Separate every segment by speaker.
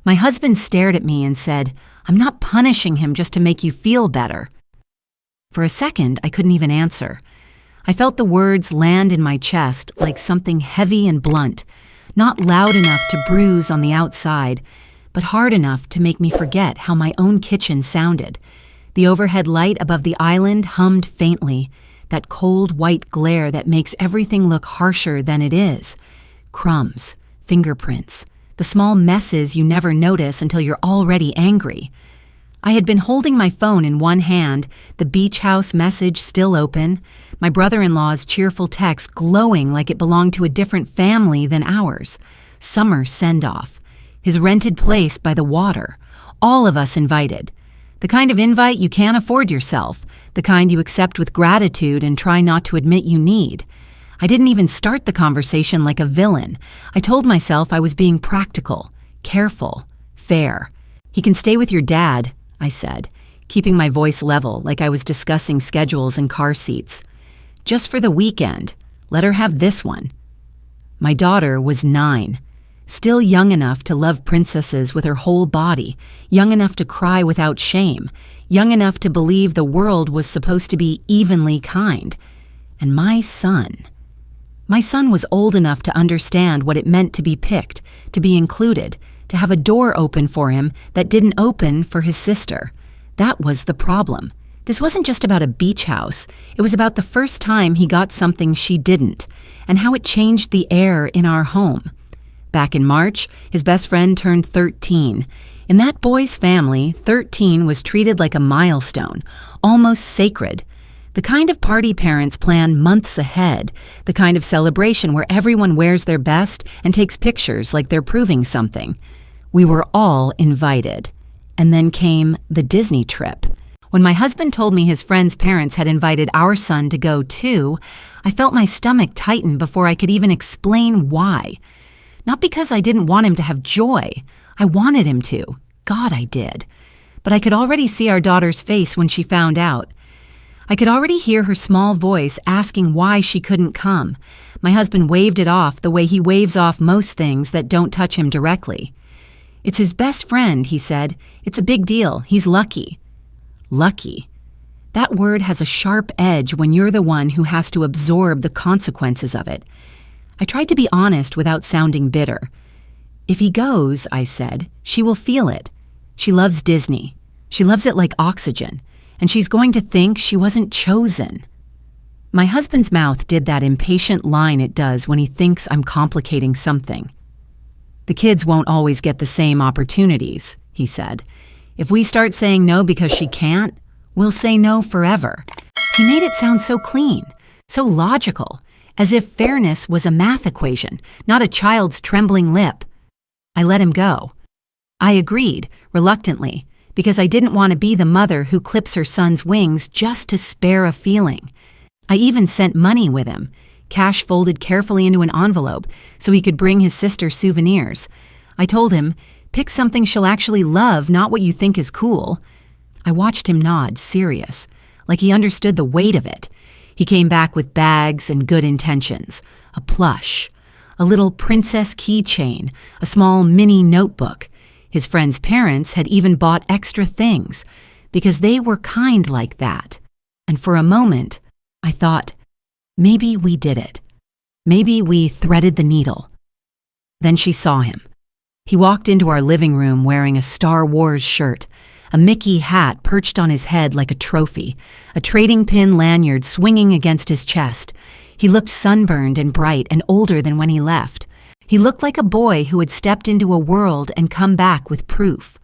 Speaker 1: My husband stared at me and said, "I'm not punishing him just to make you feel better." For a second, I couldn't even answer. I felt the words land in my chest like something heavy and blunt, not loud enough to bruise on the outside, but hard enough to make me forget how my own kitchen sounded. The overhead light above the island hummed faintly, that cold white glare that makes everything look harsher than it is. Crumbs, fingerprints, the small messes you never notice until you're already angry. I had been holding my phone in one hand, the beach house message still open, my brother-in-law's cheerful text glowing like it belonged to a different family than ours. Summer send-off, his rented place by the water, all of us invited. The kind of invite you can't afford yourself, the kind you accept with gratitude and try not to admit you need. I didn't even start the conversation like a villain. I told myself I was being practical, careful, fair. "He can stay with your dad," I said, keeping my voice level like I was discussing schedules and car seats. "Just for the weekend. Let her have this one." My daughter was 9, still young enough to love princesses with her whole body, young enough to cry without shame, young enough to believe the world was supposed to be evenly kind. And my son was old enough to understand what it meant to be picked, to be included, to have a door open for him that didn't open for his sister. That was the problem. This wasn't just about a beach house. It was about the first time he got something she didn't, and how it changed the air in our home. Back in March, his best friend turned 13. In that boy's family, 13 was treated like a milestone, almost sacred. The kind of party parents plan months ahead, the kind of celebration where everyone wears their best and takes pictures like they're proving something. We were all invited. And then came the Disney trip. When my husband told me his friend's parents had invited our son to go too, I felt my stomach tighten before I could even explain why. Not because I didn't want him to have joy. I wanted him to. God, I did. But I could already see our daughter's face when she found out. I could already hear her small voice asking why she couldn't come. My husband waved it off the way he waves off most things that don't touch him directly. "It's his best friend," he said. "It's a big deal. He's lucky." Lucky. That word has a sharp edge when you're the one who has to absorb the consequences of it. I tried to be honest without sounding bitter. "If he goes," I said, "she will feel it. She loves Disney. She loves it like oxygen. And she's going to think she wasn't chosen." My husband's mouth did that impatient line it does when he thinks I'm complicating something. "The kids won't always get the same opportunities," he said. "If we start saying no because she can't, we'll say no forever." He made it sound so clean, so logical, as if fairness was a math equation, not a child's trembling lip. I let him go. I agreed, reluctantly, because I didn't want to be the mother who clips her son's wings just to spare a feeling. I even sent money with him, cash folded carefully into an envelope so he could bring his sister souvenirs. I told him, "Pick something she'll actually love, not what you think is cool." I watched him nod, serious, like he understood the weight of it. He came back with bags and good intentions, a plush, a little princess keychain, a small mini notebook. His friend's parents had even bought extra things because they were kind like that. And for a moment, I thought, maybe we did it. Maybe we threaded the needle. Then she saw him. He walked into our living room wearing a Star Wars shirt, a Mickey hat perched on his head like a trophy, a trading pin lanyard swinging against his chest. He looked sunburned and bright and older than when he left. He looked like a boy who had stepped into a world and come back with proof.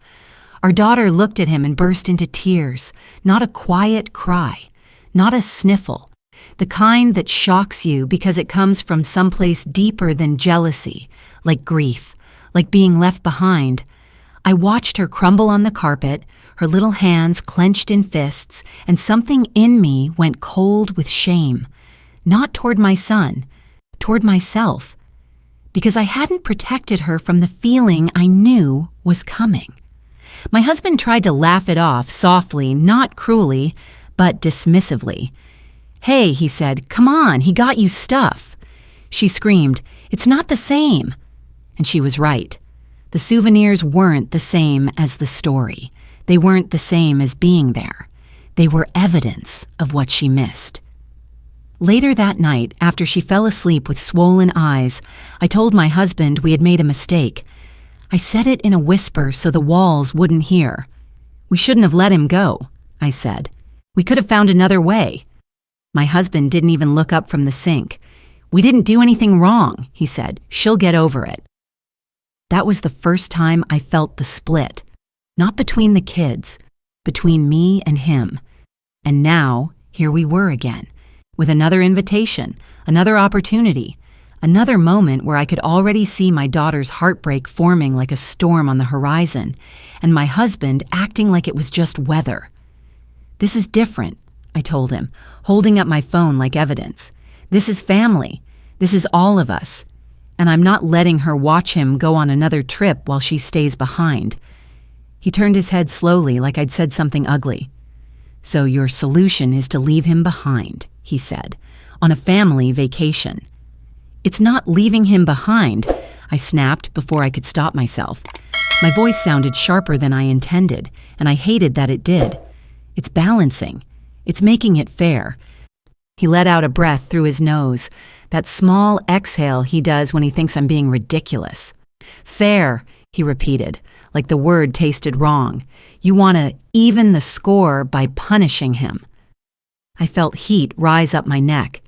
Speaker 1: Our daughter looked at him and burst into tears, not a quiet cry, not a sniffle, the kind that shocks you because it comes from someplace deeper than jealousy, like grief, like being left behind. I watched her crumble on the carpet, her little hands clenched in fists, and something in me went cold with shame, not toward my son, toward myself. Because I hadn't protected her from the feeling I knew was coming. My husband tried to laugh it off softly, not cruelly, but dismissively. "Hey," he said, "come on, he got you stuff." She screamed, "It's not the same." And she was right. The souvenirs weren't the same as the story. They weren't the same as being there. They were evidence of what she missed. Later that night, after she fell asleep with swollen eyes, I told my husband we had made a mistake. I said it in a whisper so the walls wouldn't hear. We shouldn't have let him go, I said. We could have found another way. My husband didn't even look up from the sink. We didn't do anything wrong, he said. She'll get over it. That was the first time I felt the split. Not between the kids, between me and him. And now, here we were again, with another invitation, another opportunity, another moment where I could already see my daughter's heartbreak forming like a storm on the horizon, and my husband acting like it was just weather. This is different, I told him, holding up my phone like evidence. This is family. This is all of us. And I'm not letting her watch him go on another trip while she stays behind. He turned his head slowly like I'd said something ugly. So your solution is to leave him behind, he said, on a family vacation. It's not leaving him behind, I snapped before I could stop myself. My voice sounded sharper than I intended, and I hated that it did. It's balancing. It's making it fair. He let out a breath through his nose, that small exhale he does when he thinks I'm being ridiculous. Fair, he repeated, like the word tasted wrong. You want to even the score by punishing him. I felt heat rise up my neck.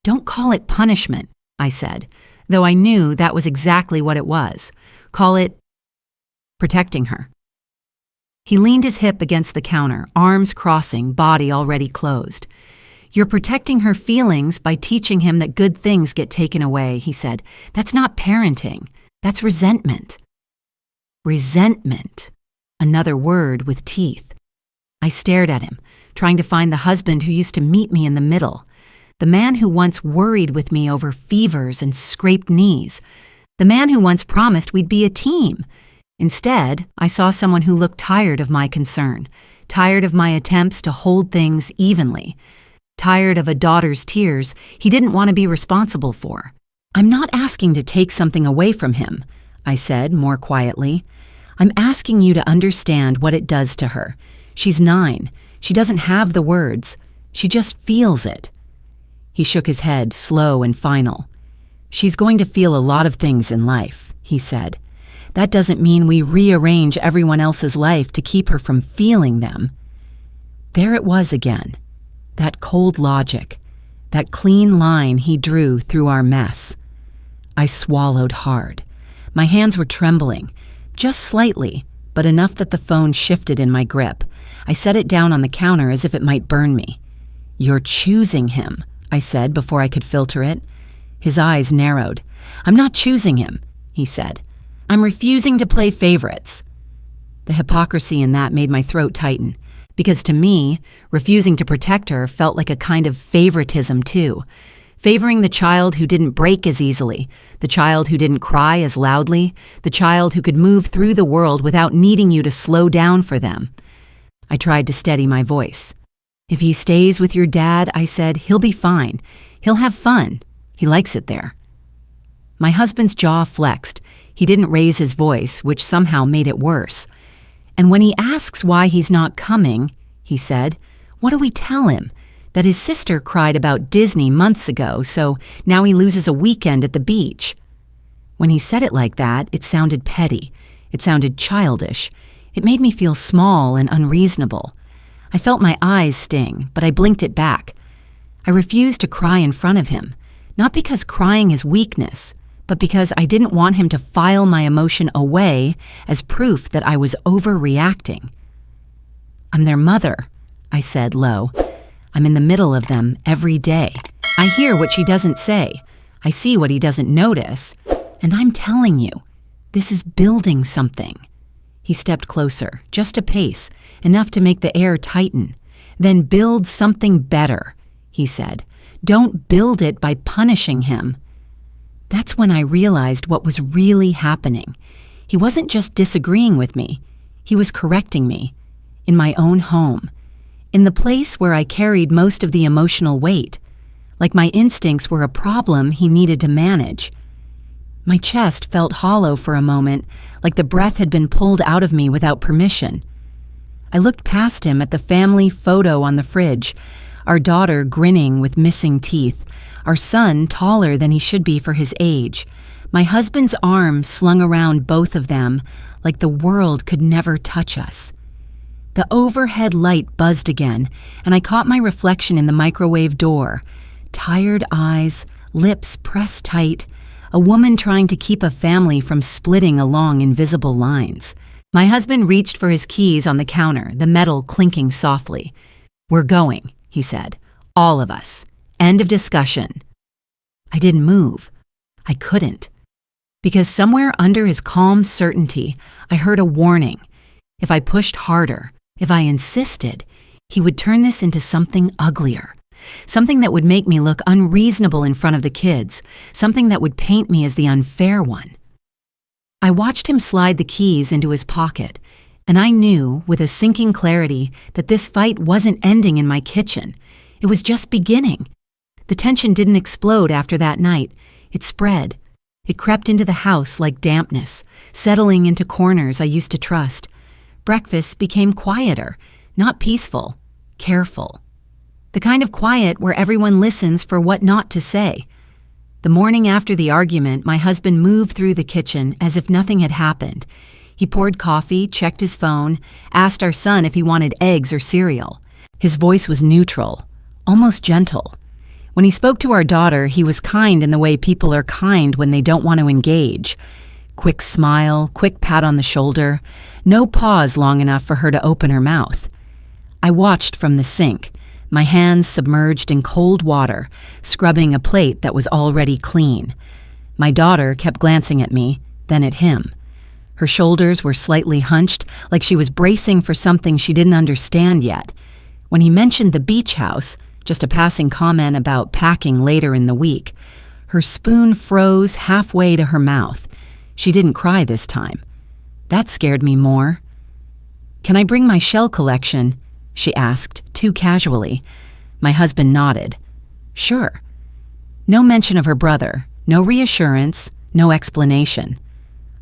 Speaker 1: Don't call it punishment, I said, though I knew that was exactly what it was. Call it protecting her. He leaned his hip against the counter, arms crossing, body already closed. You're protecting her feelings by teaching him that good things get taken away, he said. That's not parenting. That's resentment. Resentment. Another word with teeth. I stared at him, trying to find the husband who used to meet me in the middle. The man who once worried with me over fevers and scraped knees. The man who once promised we'd be a team. Instead, I saw someone who looked tired of my concern, tired of my attempts to hold things evenly, tired of a daughter's tears he didn't want to be responsible for. I'm not asking to take something away from him, I said more quietly. I'm asking you to understand what it does to her. She's 9. She doesn't have the words. She just feels it. He shook his head, slow and final. She's going to feel a lot of things in life, he said. That doesn't mean we rearrange everyone else's life to keep her from feeling them. There it was again. That cold logic, that clean line he drew through our mess. I swallowed hard. My hands were trembling, just slightly, but enough that the phone shifted in my grip. I set it down on the counter as if it might burn me. You're choosing him, I said before I could filter it. His eyes narrowed. I'm not choosing him, he said. I'm refusing to play favorites. The hypocrisy in that made my throat tighten, because to me, refusing to protect her felt like a kind of favoritism too. Favoring the child who didn't break as easily, the child who didn't cry as loudly, the child who could move through the world without needing you to slow down for them. I tried to steady my voice. If he stays with your dad, I said, he'll be fine. He'll have fun. He likes it there. My husband's jaw flexed. He didn't raise his voice, which somehow made it worse. And when he asks why he's not coming, he said, what do we tell him? That his sister cried about Disney months ago, so now he loses a weekend at the beach. When he said it like that, it sounded petty. It sounded childish. It made me feel small and unreasonable. I felt my eyes sting, but I blinked it back. I refused to cry in front of him, not because crying is weakness, but because I didn't want him to file my emotion away as proof that I was overreacting. I'm their mother, I said low. I'm in the middle of them every day. I hear what she doesn't say. I see what he doesn't notice. And I'm telling you, this is building something. He stepped closer, just a pace, enough to make the air tighten. Then build something better, he said. Don't build it by punishing him. That's when I realized what was really happening. He wasn't just disagreeing with me. He was correcting me. In my own home. In the place where I carried most of the emotional weight. Like my instincts were a problem he needed to manage. My chest felt hollow for a moment, like the breath had been pulled out of me without permission. I looked past him at the family photo on the fridge, our daughter grinning with missing teeth, our son taller than he should be for his age, my husband's arm slung around both of them like the world could never touch us. The overhead light buzzed again, and I caught my reflection in the microwave door. Tired eyes, lips pressed tight, a woman trying to keep a family from splitting along invisible lines. My husband reached for his keys on the counter, the metal clinking softly. "We're going," he said. "All of us. End of discussion." I didn't move. I couldn't. Because somewhere under his calm certainty, I heard a warning. If I pushed harder, if I insisted, he would turn this into something uglier. Something that would make me look unreasonable in front of the kids. Something that would paint me as the unfair one. I watched him slide the keys into his pocket, and I knew, with a sinking clarity, that this fight wasn't ending in my kitchen. It was just beginning. The tension didn't explode after that night. It spread. It crept into the house like dampness, settling into corners I used to trust. Breakfast became quieter, not peaceful, careful. The kind of quiet where everyone listens for what not to say. The morning after the argument, my husband moved through the kitchen as if nothing had happened. He poured coffee, checked his phone, asked our son if he wanted eggs or cereal. His voice was neutral, almost gentle. When he spoke to our daughter, he was kind in the way people are kind when they don't want to engage. Quick smile, quick pat on the shoulder, no pause long enough for her to open her mouth. I watched from the sink, my hands submerged in cold water, scrubbing a plate that was already clean. My daughter kept glancing at me, then at him. Her shoulders were slightly hunched, like she was bracing for something she didn't understand yet. When he mentioned the beach house, just a passing comment about packing later in the week, her spoon froze halfway to her mouth. She didn't cry this time. That scared me more. "Can I bring my shell collection?" she asked, too casually. My husband nodded. "Sure." No mention of her brother, no reassurance, no explanation.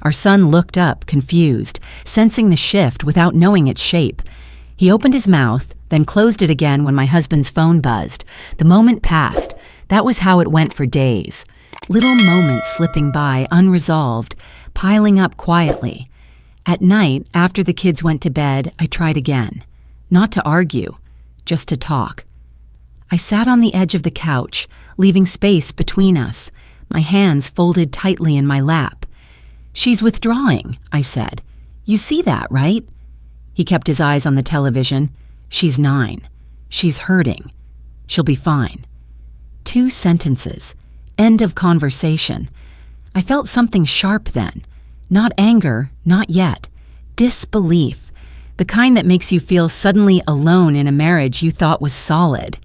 Speaker 1: Our son looked up, confused, sensing the shift without knowing its shape. He opened his mouth, then closed it again when my husband's phone buzzed. The moment passed. That was how it went for days. Little moments slipping by, unresolved, piling up quietly. At night, after the kids went to bed, I tried again. Not to argue, just to talk. I sat on the edge of the couch, leaving space between us, my hands folded tightly in my lap. "She's withdrawing," I said. "You see that, right?" He kept his eyes on the television. "She's 9. She's hurting. She'll be fine." 2 sentences. End of conversation. I felt something sharp then. Not anger, not yet. Disbelief. The kind that makes you feel suddenly alone in a marriage you thought was solid.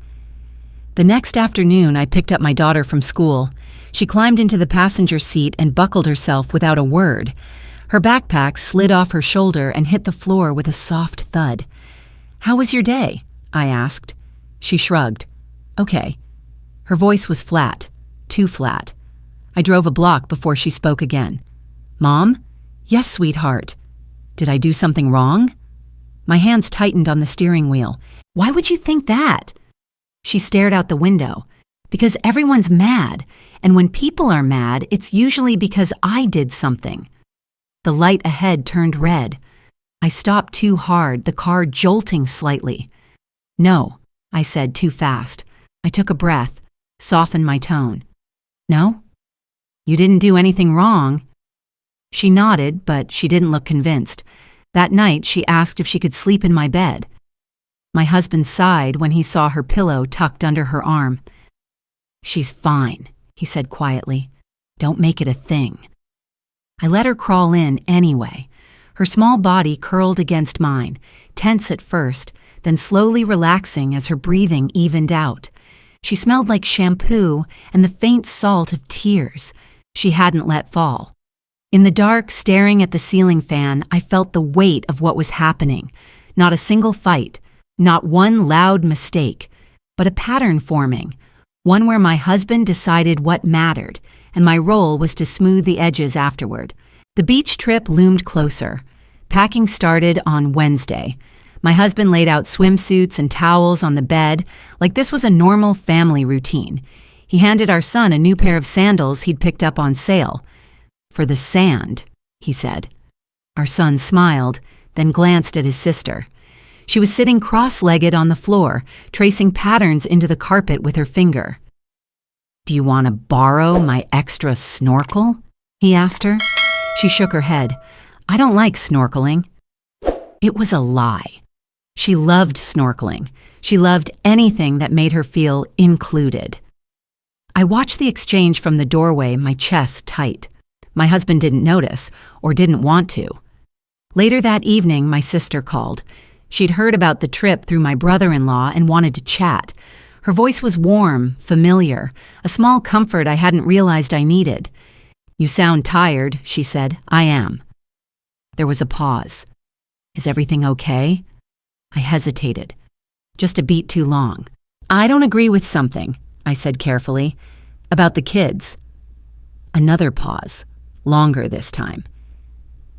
Speaker 1: The next afternoon, I picked up my daughter from school. She climbed into the passenger seat and buckled herself without a word. Her backpack slid off her shoulder and hit the floor with a soft thud. "How was your day?" I asked. She shrugged. "Okay." Her voice was flat, too flat. I drove a block before she spoke again. "Mom?" "Yes, sweetheart." "Did I do something wrong?" My hands tightened on the steering wheel. "Why would you think that?" She stared out the window. "Because everyone's mad, and when people are mad, it's usually because I did something." The light ahead turned red. I stopped too hard, the car jolting slightly. "No," I said too fast. I took a breath, softened my tone. "No? You didn't do anything wrong." She nodded, but she didn't look convinced. That night, she asked if she could sleep in my bed. My husband sighed when he saw her pillow tucked under her arm. "She's fine," he said quietly. "Don't make it a thing." I let her crawl in anyway. Her small body curled against mine, tense at first, then slowly relaxing as her breathing evened out. She smelled like shampoo and the faint salt of tears she hadn't let fall. In the dark, staring at the ceiling fan, I felt the weight of what was happening. Not a single fight, not one loud mistake, but a pattern forming, one where my husband decided what mattered, and my role was to smooth the edges afterward. The beach trip loomed closer. Packing started on Wednesday. My husband laid out swimsuits and towels on the bed like this was a normal family routine. He handed our son a new pair of sandals he'd picked up on sale. "For the sand," he said. Our son smiled, then glanced at his sister. She was sitting cross-legged on the floor, tracing patterns into the carpet with her finger. "Do you want to borrow my extra snorkel?" he asked her. She shook her head. "I don't like snorkeling." It was a lie. She loved snorkeling. She loved anything that made her feel included. I watched the exchange from the doorway, my chest tight. My husband didn't notice, or didn't want to. Later that evening, my sister called. She'd heard about the trip through my brother-in-law and wanted to chat. Her voice was warm, familiar, a small comfort I hadn't realized I needed. "You sound tired," she said. "I am." There was a pause. "Is everything okay?" I hesitated. Just a beat too long. "I don't agree with something," I said carefully. "About the kids." Another pause, longer this time.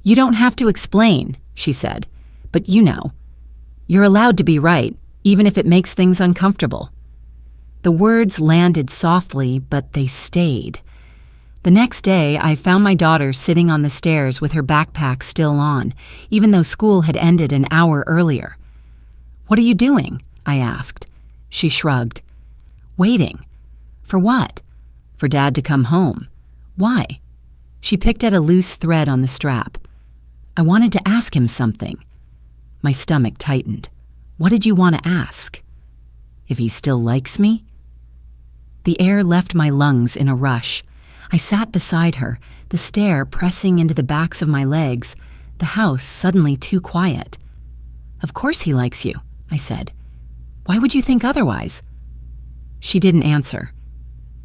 Speaker 1: "You don't have to explain," she said, "but you know. You're allowed to be right, even if it makes things uncomfortable." The words landed softly, but they stayed. The next day, I found my daughter sitting on the stairs with her backpack still on, even though school had ended an hour earlier. "What are you doing?" I asked. She shrugged. "Waiting." "For what?" "For Dad to come home." "Why?" She picked at a loose thread on the strap. "I wanted to ask him something." My stomach tightened. "What did you want to ask?" "If he still likes me?" The air left my lungs in a rush. I sat beside her, the stair pressing into the backs of my legs, the house suddenly too quiet. "Of course he likes you," I said. "Why would you think otherwise?" She didn't answer.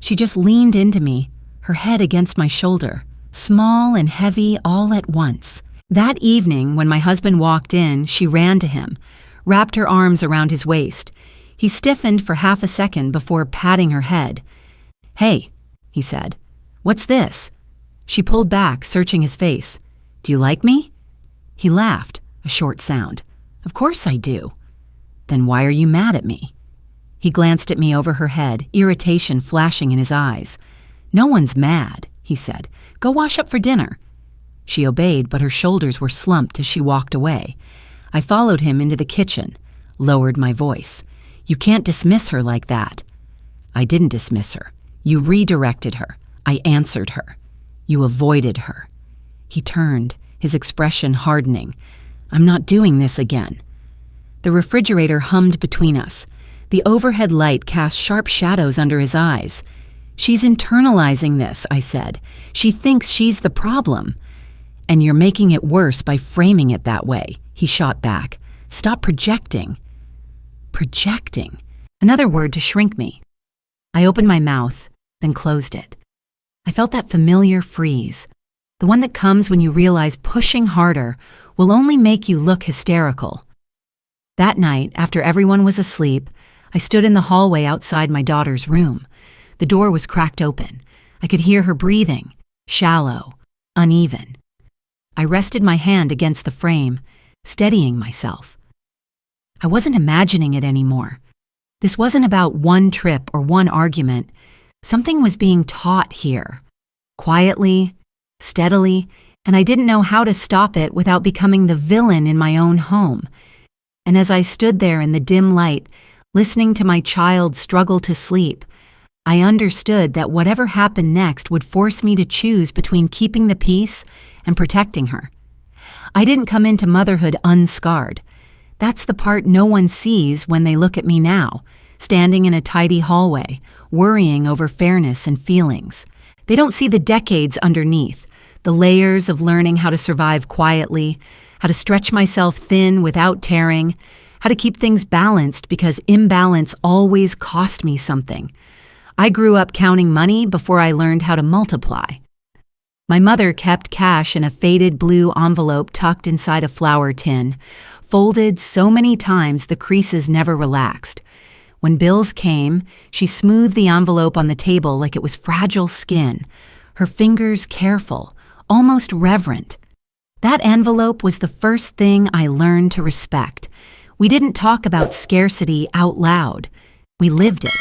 Speaker 1: She just leaned into me, her head against my shoulder, small and heavy all at once. That evening, when my husband walked in, she ran to him, wrapped her arms around his waist. He stiffened for half a second before patting her head. "Hey," he said. "What's this?" She pulled back, searching his face. "Do you like me?" He laughed, a short sound. "Of course I do." "Then why are you mad at me?" He glanced at me over her head, irritation flashing in his eyes. "No one's mad," he said. "Go wash up for dinner." She obeyed, but her shoulders were slumped as she walked away. I followed him into the kitchen, lowered my voice. "You can't dismiss her like that." "I didn't dismiss her. You redirected her. I answered her. You avoided her." He turned, his expression hardening. "I'm not doing this again." The refrigerator hummed between us. The overhead light cast sharp shadows under his eyes. "She's internalizing this," I said. "She thinks she's the problem." "And you're making it worse by framing it that way," he shot back. "Stop projecting." Projecting. Another word to shrink me. I opened my mouth, then closed it. I felt that familiar freeze, the one that comes when you realize pushing harder will only make you look hysterical. That night, after everyone was asleep, I stood in the hallway outside my daughter's room. The door was cracked open. I could hear her breathing, shallow, uneven. I rested my hand against the frame, steadying myself. I wasn't imagining it anymore. This wasn't about one trip or one argument. Something was being taught here, quietly, steadily, and I didn't know how to stop it without becoming the villain in my own home. And as I stood there in the dim light, listening to my child struggle to sleep, I understood that whatever happened next would force me to choose between keeping the peace and protecting her. I didn't come into motherhood unscarred. That's the part no one sees when they look at me now, standing in a tidy hallway, worrying over fairness and feelings. They don't see the decades underneath, the layers of learning how to survive quietly, how to stretch myself thin without tearing, how to keep things balanced because imbalance always cost me something. I grew up counting money before I learned how to multiply. My mother kept cash in a faded blue envelope tucked inside a flour tin, folded so many times the creases never relaxed. When bills came, she smoothed the envelope on the table like it was fragile skin, her fingers careful, almost reverent. That envelope was the first thing I learned to respect. We didn't talk about scarcity out loud. We lived it.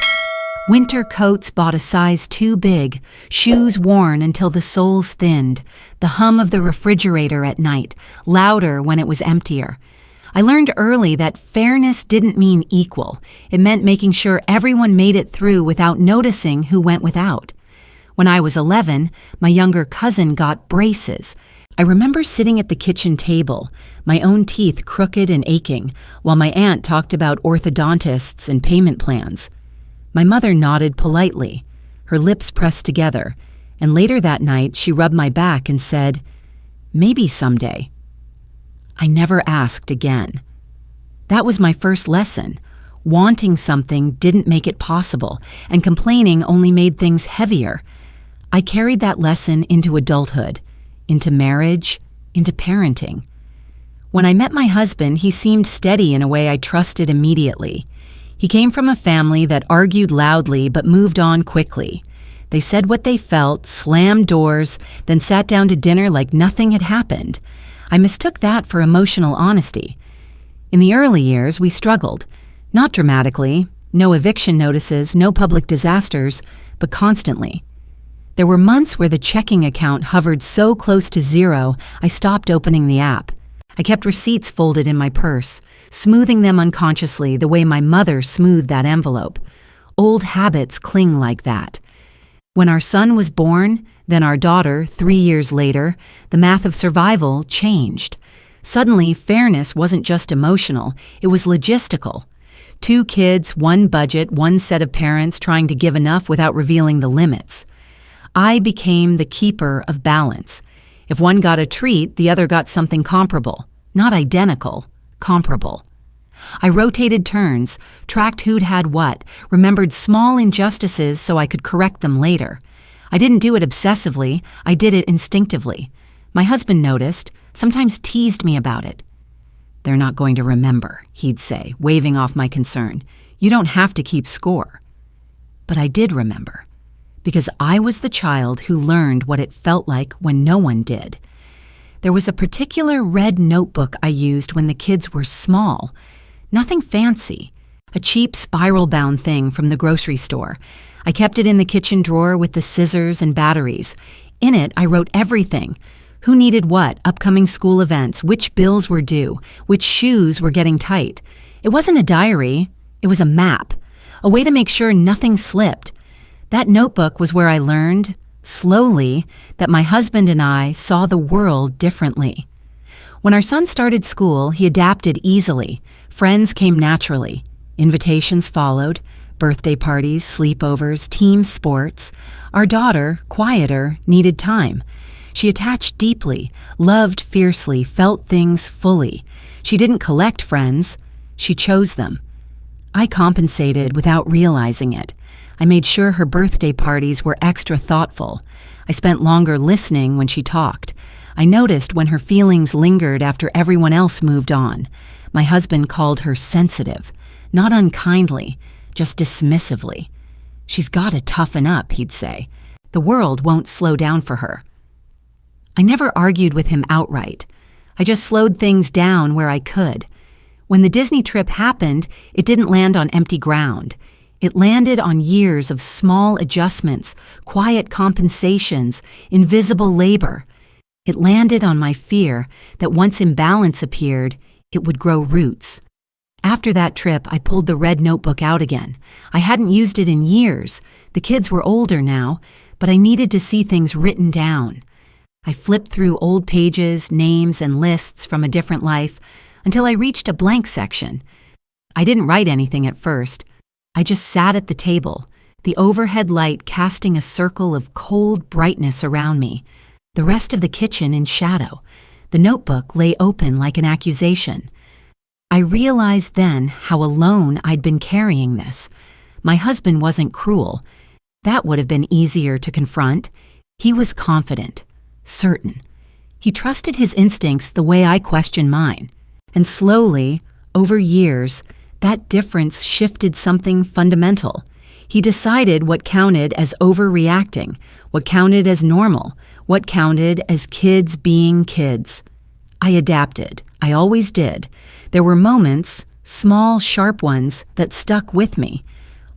Speaker 1: Winter coats bought a size too big, shoes worn until the soles thinned, the hum of the refrigerator at night, louder when it was emptier. I learned early that fairness didn't mean equal. It meant making sure everyone made it through without noticing who went without. When I was 11, my younger cousin got braces. I remember sitting at the kitchen table, my own teeth crooked and aching, while my aunt talked about orthodontists and payment plans. My mother nodded politely, her lips pressed together, and later that night she rubbed my back and said, "Maybe someday." I never asked again. That was my first lesson. Wanting something didn't make it possible, and complaining only made things heavier. I carried that lesson into adulthood, into marriage, into parenting. When I met my husband, he seemed steady in a way I trusted immediately. He came from a family that argued loudly but moved on quickly. They said what they felt, slammed doors, then sat down to dinner like nothing had happened. I mistook that for emotional honesty. In the early years, we struggled. Not dramatically, no eviction notices, no public disasters, but constantly. There were months where the checking account hovered so close to zero, I stopped opening the app. I kept receipts folded in my purse, smoothing them unconsciously the way my mother smoothed that envelope. Old habits cling like that. When our son was born, then our daughter, 3 years later, the math of survival changed. Suddenly, fairness wasn't just emotional, it was logistical. 2 kids, 1 budget, 1 set of parents trying to give enough without revealing the limits. I became the keeper of balance. If one got a treat, the other got something comparable. Not identical, comparable. I rotated turns, tracked who'd had what, remembered small injustices so I could correct them later. I didn't do it obsessively, I did it instinctively. My husband noticed, sometimes teased me about it. "They're not going to remember," he'd say, waving off my concern. "You don't have to keep score." But I did remember, because I was the child who learned what it felt like when no one did. There was a particular red notebook I used when the kids were small. Nothing fancy, a cheap spiral-bound thing from the grocery store. I kept it in the kitchen drawer with the scissors and batteries. In it, I wrote everything. Who needed what, upcoming school events, which bills were due, which shoes were getting tight. It wasn't a diary, it was a map, a way to make sure nothing slipped. That notebook was where I learned, slowly, that my husband and I saw the world differently. When our son started school, he adapted easily. Friends came naturally. Invitations followed, birthday parties, sleepovers, team sports. Our daughter, quieter, needed time. She attached deeply, loved fiercely, felt things fully. She didn't collect friends, she chose them. I compensated without realizing it. I made sure her birthday parties were extra thoughtful. I spent longer listening when she talked. I noticed when her feelings lingered after everyone else moved on. My husband called her sensitive, not unkindly, just dismissively. "She's got to toughen up," he'd say. "The world won't slow down for her." I never argued with him outright. I just slowed things down where I could. When the Disney trip happened, it didn't land on empty ground. It landed on years of small adjustments, quiet compensations, invisible labor. It landed on my fear that once imbalance appeared, it would grow roots. After that trip, I pulled the red notebook out again. I hadn't used it in years. The kids were older now, but I needed to see things written down. I flipped through old pages, names, and lists from a different life until I reached a blank section. I didn't write anything at first. I just sat at the table, the overhead light casting a circle of cold brightness around me, the rest of the kitchen in shadow. The notebook lay open like an accusation. I realized then how alone I'd been carrying this. My husband wasn't cruel. That would have been easier to confront. He was confident, certain. He trusted his instincts the way I questioned mine. And slowly, over years, That difference shifted something fundamental. He decided what counted as overreacting, what counted as normal, what counted as kids being kids. I adapted. I always did. There were moments, small, sharp ones, that stuck with me.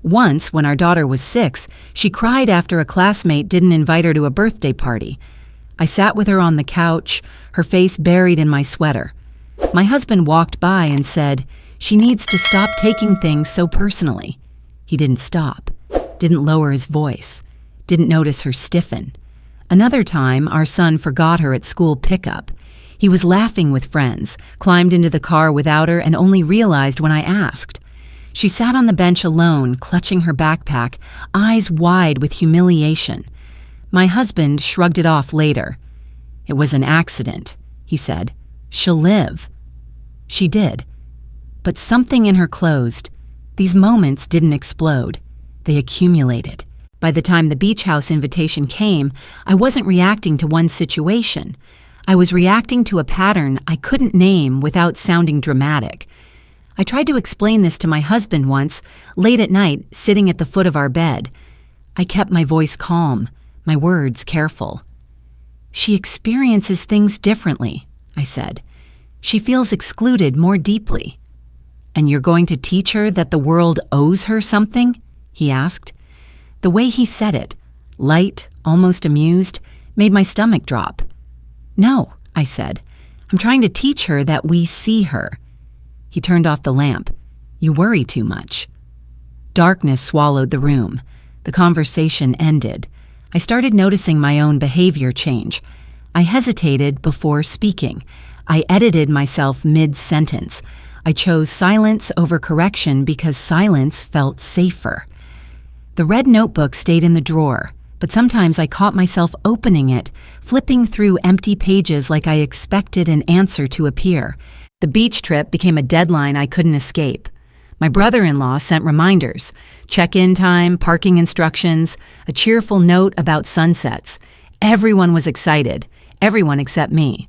Speaker 1: Once, when our daughter was 6, she cried after a classmate didn't invite her to a birthday party. I sat with her on the couch, her face buried in my sweater. My husband walked by and said, "She needs to stop taking things so personally." He didn't stop, didn't lower his voice, didn't notice her stiffen. Another time, our son forgot her at school pickup. He was laughing with friends, climbed into the car without her, and only realized when I asked. She sat on the bench alone, clutching her backpack, eyes wide with humiliation. My husband shrugged it off later. "It was an accident," he said. "She'll live." She did. But something in her closed. These moments didn't explode. They accumulated. By the time the beach house invitation came, I wasn't reacting to one situation. I was reacting to a pattern I couldn't name without sounding dramatic. I tried to explain this to my husband once, late at night, sitting at the foot of our bed. I kept my voice calm, my words careful. "She experiences things differently," I said. "She feels excluded more deeply." "And you're going to teach her that the world owes her something?" he asked. The way he said it, light, almost amused, made my stomach drop. "No," I said. "I'm trying to teach her that we see her." He turned off the lamp. "You worry too much." Darkness swallowed the room. The conversation ended. I started noticing my own behavior change. I hesitated before speaking. I edited myself mid-sentence. I chose silence over correction because silence felt safer. The red notebook stayed in the drawer, but sometimes I caught myself opening it, flipping through empty pages like I expected an answer to appear. The beach trip became a deadline I couldn't escape. My brother-in-law sent reminders, check-in time, parking instructions, a cheerful note about sunsets. Everyone was excited, everyone except me.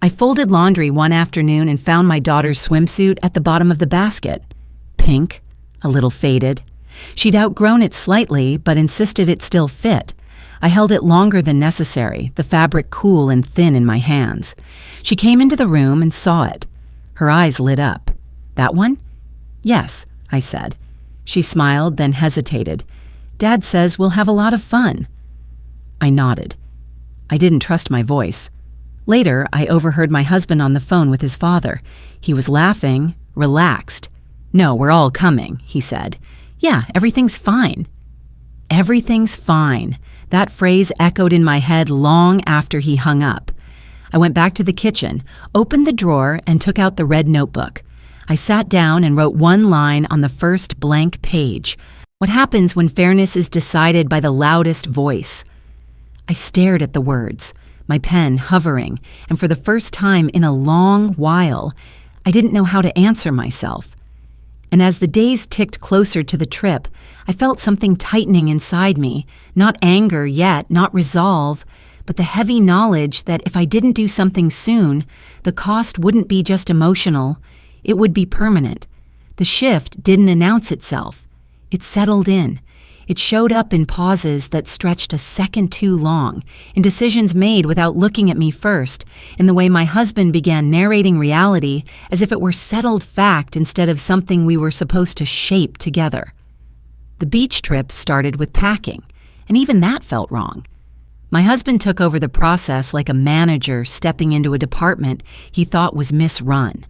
Speaker 1: I folded laundry one afternoon and found my daughter's swimsuit at the bottom of the basket. Pink, a little faded. She'd outgrown it slightly, but insisted it still fit. I held it longer than necessary, the fabric cool and thin in my hands. She came into the room and saw it. Her eyes lit up. "That one?" "Yes," I said. She smiled, then hesitated. "Dad says we'll have a lot of fun." I nodded. I didn't trust my voice. Later, I overheard my husband on the phone with his father. He was laughing, relaxed. "No, we're all coming," he said. "Yeah, everything's fine." Everything's fine. That phrase echoed in my head long after he hung up. I went back to the kitchen, opened the drawer, and took out the red notebook. I sat down and wrote one line on the first blank page. What happens when fairness is decided by the loudest voice? I stared at the words, my pen hovering, and for the first time in a long while, I didn't know how to answer myself. And as the days ticked closer to the trip, I felt something tightening inside me, not anger yet, not resolve, but the heavy knowledge that if I didn't do something soon, the cost wouldn't be just emotional, it would be permanent. The shift didn't announce itself. It settled in. It showed up in pauses that stretched a second too long, in decisions made without looking at me first, in the way my husband began narrating reality as if it were settled fact instead of something we were supposed to shape together. The beach trip started with packing, and even that felt wrong. My husband took over the process like a manager stepping into a department he thought was misrun.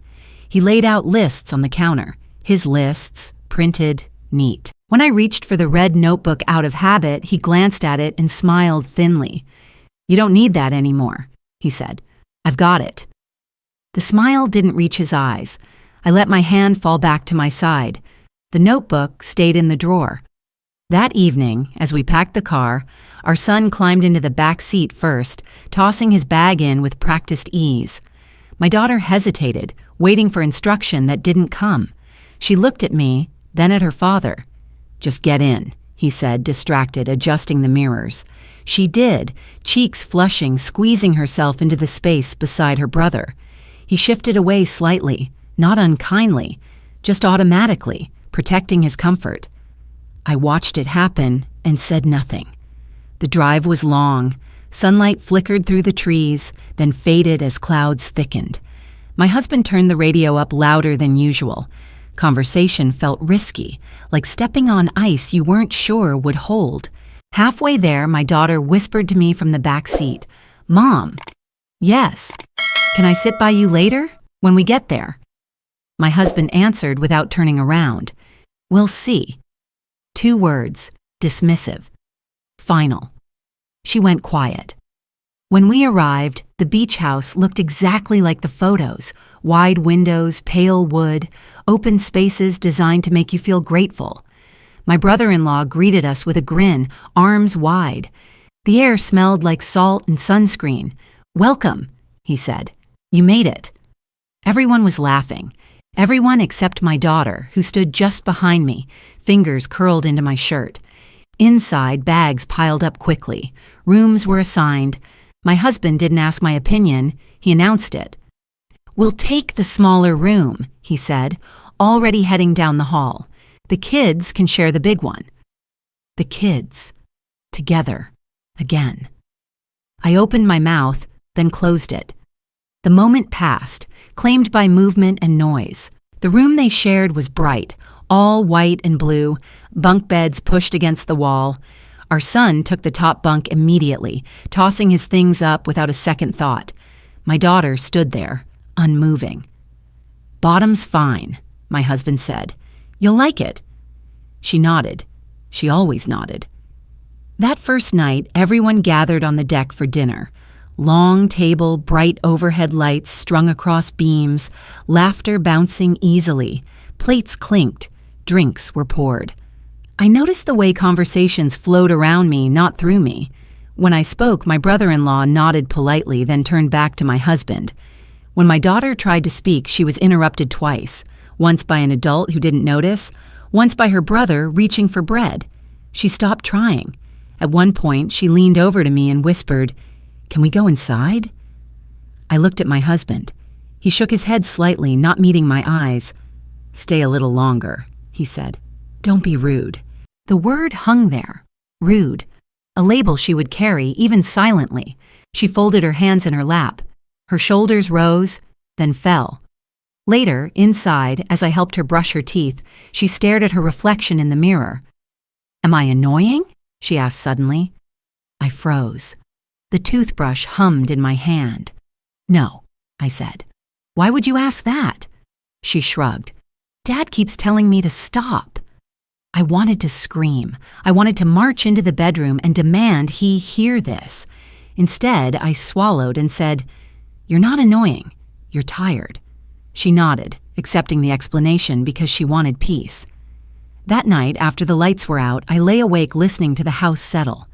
Speaker 1: He laid out lists on the counter, his lists, printed, neat. When I reached for the red notebook out of habit, he glanced at it and smiled thinly. "You don't need that anymore," he said. "I've got it." The smile didn't reach his eyes. I let my hand fall back to my side. The notebook stayed in the drawer. That evening, as we packed the car, our son climbed into the back seat first, tossing his bag in with practiced ease. My daughter hesitated, waiting for instruction that didn't come. She looked at me, then at her father. "Just get in," he said, distracted, adjusting the mirrors. She did, cheeks flushing, squeezing herself into the space beside her brother. He shifted away slightly, not unkindly, just automatically, protecting his comfort. I watched it happen and said nothing. The drive was long. Sunlight flickered through the trees, then faded as clouds thickened. My husband turned the radio up louder than usual. Conversation felt risky, like stepping on ice you weren't sure would hold. Halfway there, my daughter whispered to me from the back seat, "Mom." "Yes." "Can I sit by you later? When we get there?" My husband answered without turning around, "We'll see." 2 words, dismissive. Final. She went quiet. When we arrived, the beach house looked exactly like the photos. Wide windows, pale wood, open spaces designed to make you feel grateful. My brother-in-law greeted us with a grin, arms wide. The air smelled like salt and sunscreen. "Welcome," he said. "You made it." Everyone was laughing. Everyone except my daughter, who stood just behind me, fingers curled into my shirt. Inside, bags piled up quickly. Rooms were assigned. My husband didn't ask my opinion, he announced it. "We'll take the smaller room," he said, already heading down the hall. "The kids can share the big one." The kids. Together. Again. I opened my mouth, then closed it. The moment passed, claimed by movement and noise. The room they shared was bright, all white and blue, bunk beds pushed against the wall. Our son took the top bunk immediately, tossing his things up without a second thought. My daughter stood there, unmoving. "Bottom's fine," my husband said. "You'll like it." She nodded. She always nodded. That first night, everyone gathered on the deck for dinner. Long table, bright overhead lights strung across beams, laughter bouncing easily. Plates clinked. Drinks were poured. I noticed the way conversations flowed around me, not through me. When I spoke, my brother-in-law nodded politely, then turned back to my husband. When my daughter tried to speak, she was interrupted twice, once by an adult who didn't notice, once by her brother reaching for bread. She stopped trying. At one point, she leaned over to me and whispered, "Can we go inside?" I looked at my husband. He shook his head slightly, not meeting my eyes. "Stay a little longer," he said. "Don't be rude." The word hung there. Rude. A label she would carry, even silently. She folded her hands in her lap. Her shoulders rose, then fell. Later, inside, as I helped her brush her teeth, she stared at her reflection in the mirror. "Am I annoying?" she asked suddenly. I froze. The toothbrush hummed in my hand. "No," I said. "Why would you ask that?" She shrugged. "Dad keeps telling me to stop." I wanted to scream. I wanted to march into the bedroom and demand he hear this. Instead, I swallowed and said, "You're not annoying. You're tired." She nodded, accepting the explanation because she wanted peace. That night, after the lights were out, I lay awake listening to the house settle.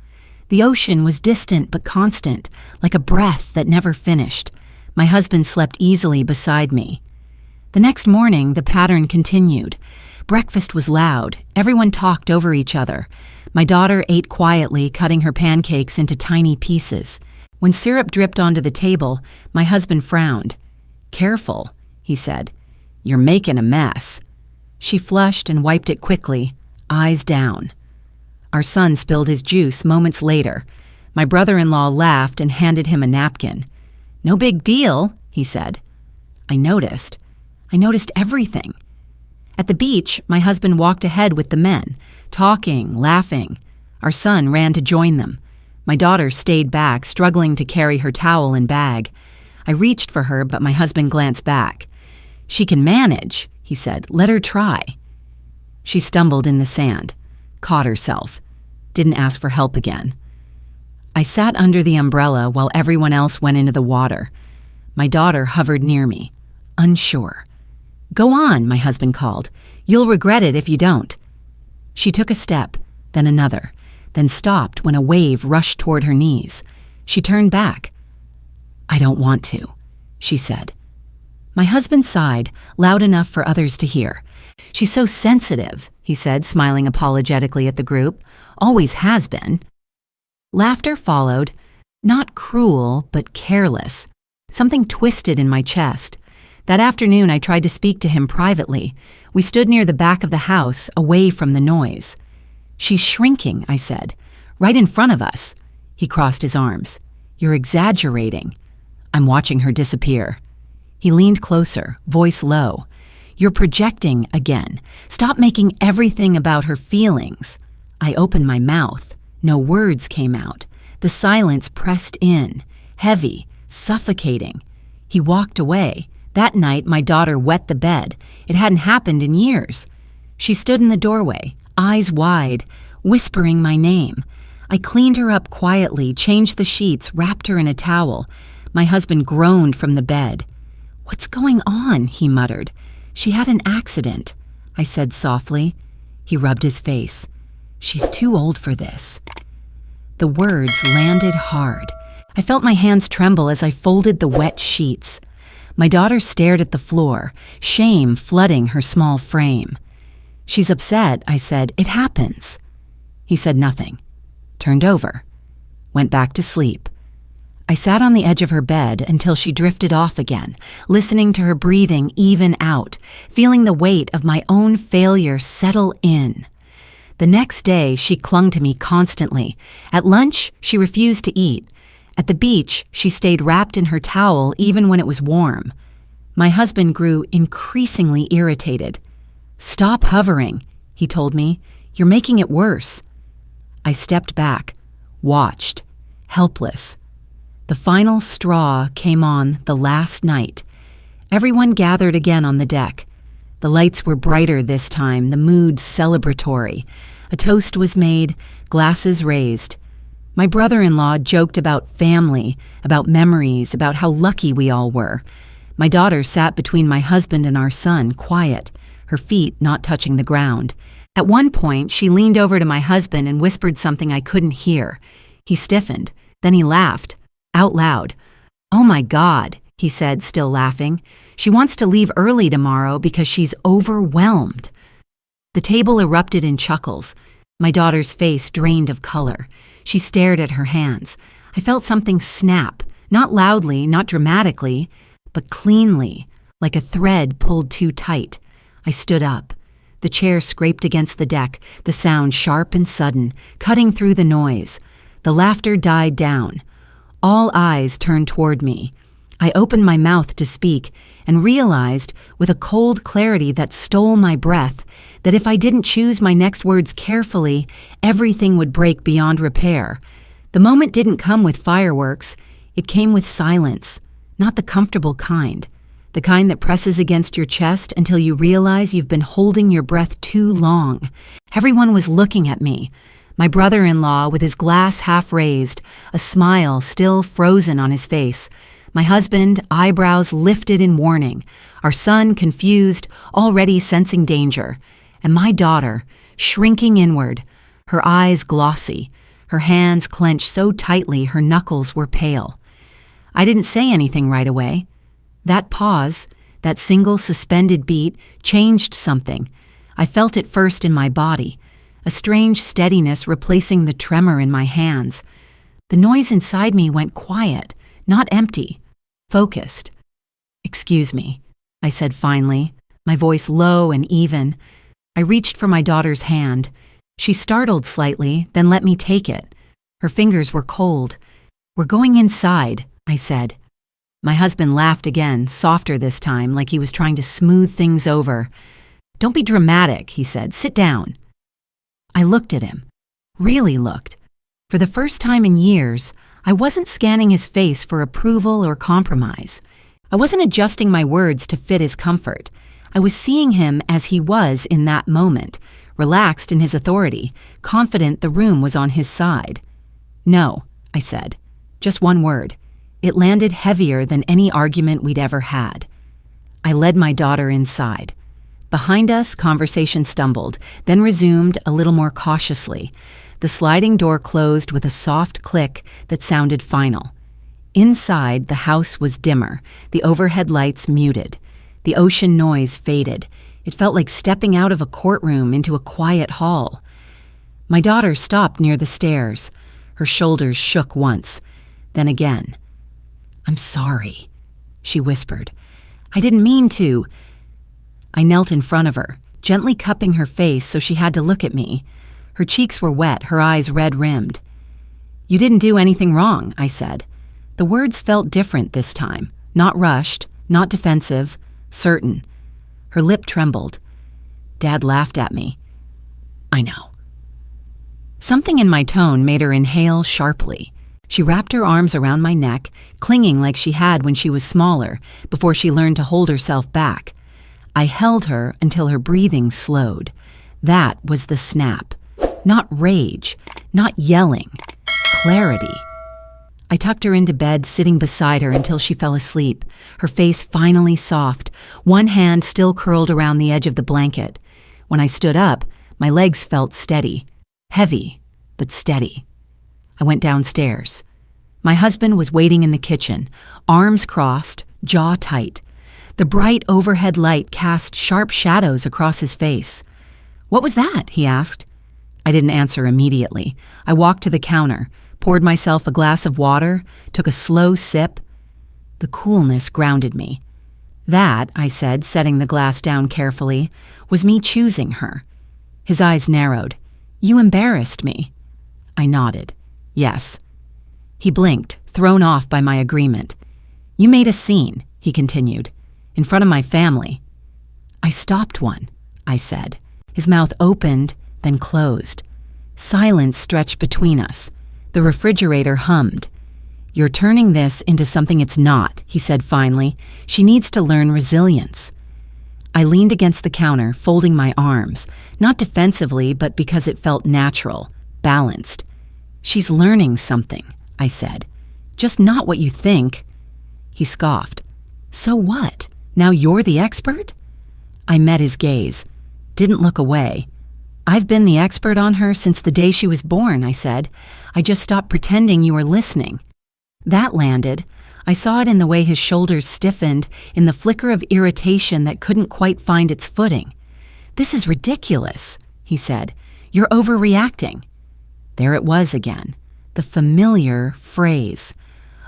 Speaker 1: The ocean was distant but constant, like a breath that never finished. My husband slept easily beside me. The next morning, the pattern continued. Breakfast was loud. Everyone talked over each other. My daughter ate quietly, cutting her pancakes into tiny pieces. When syrup dripped onto the table, my husband frowned. "Careful," he said. "You're making a mess." She flushed and wiped it quickly, eyes down. Our son spilled his juice moments later. My brother-in-law laughed and handed him a napkin. "No big deal," he said. I noticed everything. At the beach, my husband walked ahead with the men, talking, laughing. Our son ran to join them. My daughter stayed back, struggling to carry her towel and bag. I reached for her, but my husband glanced back. "She can manage," he said. "Let her try." She stumbled in the sand, caught herself, didn't ask for help again. I sat under the umbrella while everyone else went into the water. My daughter hovered near me, unsure. "Go on," my husband called. "You'll regret it if you don't." She took a step, then another, then stopped when a wave rushed toward her knees. She turned back. "I don't want to," she said. My husband sighed, loud enough for others to hear. "She's so sensitive," he said, smiling apologetically at the group. "Always has been." Laughter followed, not cruel, but careless. Something twisted in my chest. That afternoon, I tried to speak to him privately. We stood near the back of the house, away from the noise. "She's shrinking," I said. "Right in front of us." He crossed his arms. "You're exaggerating." "I'm watching her disappear." He leaned closer, voice low. "You're projecting again. Stop making everything about her feelings." I opened my mouth. No words came out. The silence pressed in, heavy, suffocating. He walked away. That night, my daughter wet the bed. It hadn't happened in years. She stood in the doorway, eyes wide, whispering my name. I cleaned her up quietly, changed the sheets, wrapped her in a towel. My husband groaned from the bed. "What's going on?" he muttered. "She had an accident," I said softly. He rubbed his face. "She's too old for this." The words landed hard. I felt my hands tremble as I folded the wet sheets. My daughter stared at the floor, shame flooding her small frame. "She's upset," I said. "It happens." He said nothing, turned over, went back to sleep. I sat on the edge of her bed until she drifted off again, listening to her breathing even out, feeling the weight of my own failure settle in. The next day, she clung to me constantly. At lunch, she refused to eat. At the beach, she stayed wrapped in her towel even when it was warm. My husband grew increasingly irritated. "Stop hovering," he told me. "You're making it worse." I stepped back, watched, helpless. The final straw came on the last night. Everyone gathered again on the deck. The lights were brighter this time, the mood celebratory. A toast was made, glasses raised. My brother-in-law joked about family, about memories, about how lucky we all were. My daughter sat between my husband and our son, quiet, her feet not touching the ground. At one point, she leaned over to my husband and whispered something I couldn't hear. He stiffened. Then he laughed, out loud. "Oh my God," he said, still laughing. "She wants to leave early tomorrow because she's overwhelmed." The table erupted in chuckles. My daughter's face drained of color. She stared at her hands. I felt something snap, not loudly, not dramatically, but cleanly, like a thread pulled too tight. I stood up. The chair scraped against the deck, the sound sharp and sudden, cutting through the noise. The laughter died down. All eyes turned toward me. I opened my mouth to speak and realized, with a cold clarity that stole my breath, that if I didn't choose my next words carefully, everything would break beyond repair. The moment didn't come with fireworks. It came with silence, not the comfortable kind, the kind that presses against your chest until you realize you've been holding your breath too long. Everyone was looking at me. My brother-in-law with his glass half raised, a smile still frozen on his face. My husband, eyebrows lifted in warning. Our son, confused, already sensing danger. And my daughter, shrinking inward, her eyes glossy, her hands clenched so tightly her knuckles were pale. I didn't say anything right away. That pause, that single suspended beat, changed something. I felt it first in my body, a strange steadiness replacing the tremor in my hands. The noise inside me went quiet, not empty, focused. "Excuse me," I said finally, my voice low and even. I reached for my daughter's hand. She startled slightly, then let me take it. Her fingers were cold. "We're going inside," I said. My husband laughed again, softer this time, like he was trying to smooth things over. "Don't be dramatic," he said. "Sit down." I looked at him, really looked. For the first time in years, I wasn't scanning his face for approval or compromise. I wasn't adjusting my words to fit his comfort. I was seeing him as he was in that moment, relaxed in his authority, confident the room was on his side. "No," I said. Just one word. It landed heavier than any argument we'd ever had. I led my daughter inside. Behind us, conversation stumbled, then resumed a little more cautiously. The sliding door closed with a soft click that sounded final. Inside, the house was dimmer, the overhead lights muted. The ocean noise faded. It felt like stepping out of a courtroom into a quiet hall. My daughter stopped near the stairs. Her shoulders shook once, then again. "I'm sorry," she whispered. I didn't mean to. I knelt in front of her, gently cupping her face so she had to look at me. Her cheeks were wet, her eyes red-rimmed. You didn't do anything wrong, I said. The words felt different this time, not rushed, not defensive, certain. Her lip trembled. Dad laughed at me. I know. Something in my tone made her inhale sharply. She wrapped her arms around my neck, clinging like she had when she was smaller, before she learned to hold herself back. I held her until her breathing slowed. That was the snap. Not rage, not yelling. Clarity. I tucked her into bed, sitting beside her until she fell asleep, her face finally soft, one hand still curled around the edge of the blanket. When I stood up, my legs felt steady. Heavy, but steady. I went downstairs. My husband was waiting in the kitchen, arms crossed, jaw tight. The bright overhead light cast sharp shadows across his face. What was that? He asked. I didn't answer immediately. I walked to the counter, poured myself a glass of water, took a slow sip. The coolness grounded me. That, I said, setting the glass down carefully, was me choosing her. His eyes narrowed. You embarrassed me. I nodded. Yes. He blinked, thrown off by my agreement. You made a scene, he continued, in front of my family. I stopped one, I said. His mouth opened, then closed. Silence stretched between us. The refrigerator hummed. You're turning this into something it's not, he said finally. She needs to learn resilience. I leaned against the counter, folding my arms, not defensively, but because it felt natural, balanced. She's learning something, I said. Just not what you think. He scoffed. So what? Now you're the expert? I met his gaze. Didn't look away. I've been the expert on her since the day she was born, I said. I just stopped pretending you were listening. That landed. I saw it in the way his shoulders stiffened, in the flicker of irritation that couldn't quite find its footing. This is ridiculous, he said. You're overreacting. There it was again, the familiar phrase.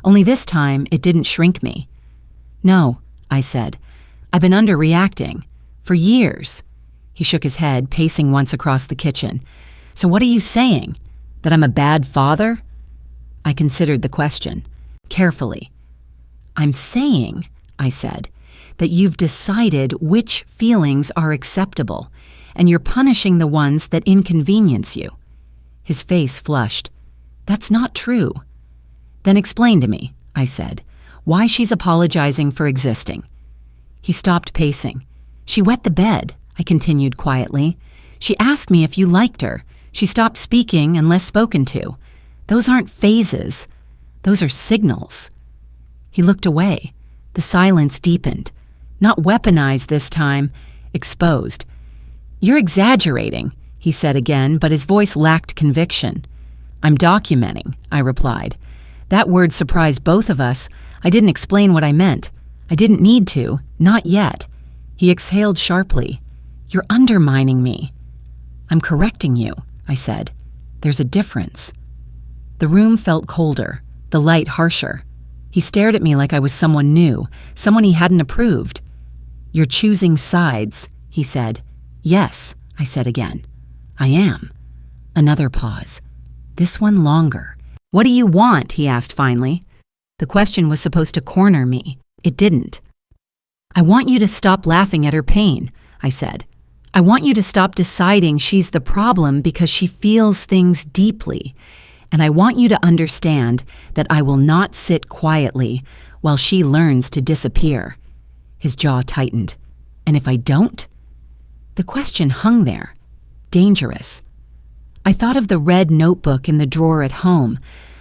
Speaker 1: Only this time it didn't shrink me. No, I said. I've been underreacting. For years. He shook his head, pacing once across the kitchen. So what are you saying? That I'm a bad father? I considered the question, carefully. I'm saying, I said, that you've decided which feelings are acceptable, and you're punishing the ones that inconvenience you. His face flushed. That's not true. Then explain to me, I said, why she's apologizing for existing. He stopped pacing. She wet the bed, I continued quietly. She asked me if you liked her. She stopped speaking unless spoken to. Those aren't phases. Those are signals. He looked away. The silence deepened. Not weaponized this time, exposed. You're exaggerating, he said again, but his voice lacked conviction. I'm documenting, I replied. That word surprised both of us. I didn't explain what I meant. I didn't need to, not yet. He exhaled sharply. You're undermining me. I'm correcting you, I said. There's a difference. The room felt colder, the light harsher. He stared at me like I was someone new, someone he hadn't approved. You're choosing sides, he said. Yes, I said again. I am. Another pause. This one longer. What do you want? He asked finally. The question was supposed to corner me. It didn't. I want you to stop laughing at her pain, I said. I want you to stop deciding she's the problem because she feels things deeply. And I want you to understand that I will not sit quietly while she learns to disappear. His jaw tightened. And if I don't? The question hung there. Dangerous. I thought of the red notebook in the drawer at home,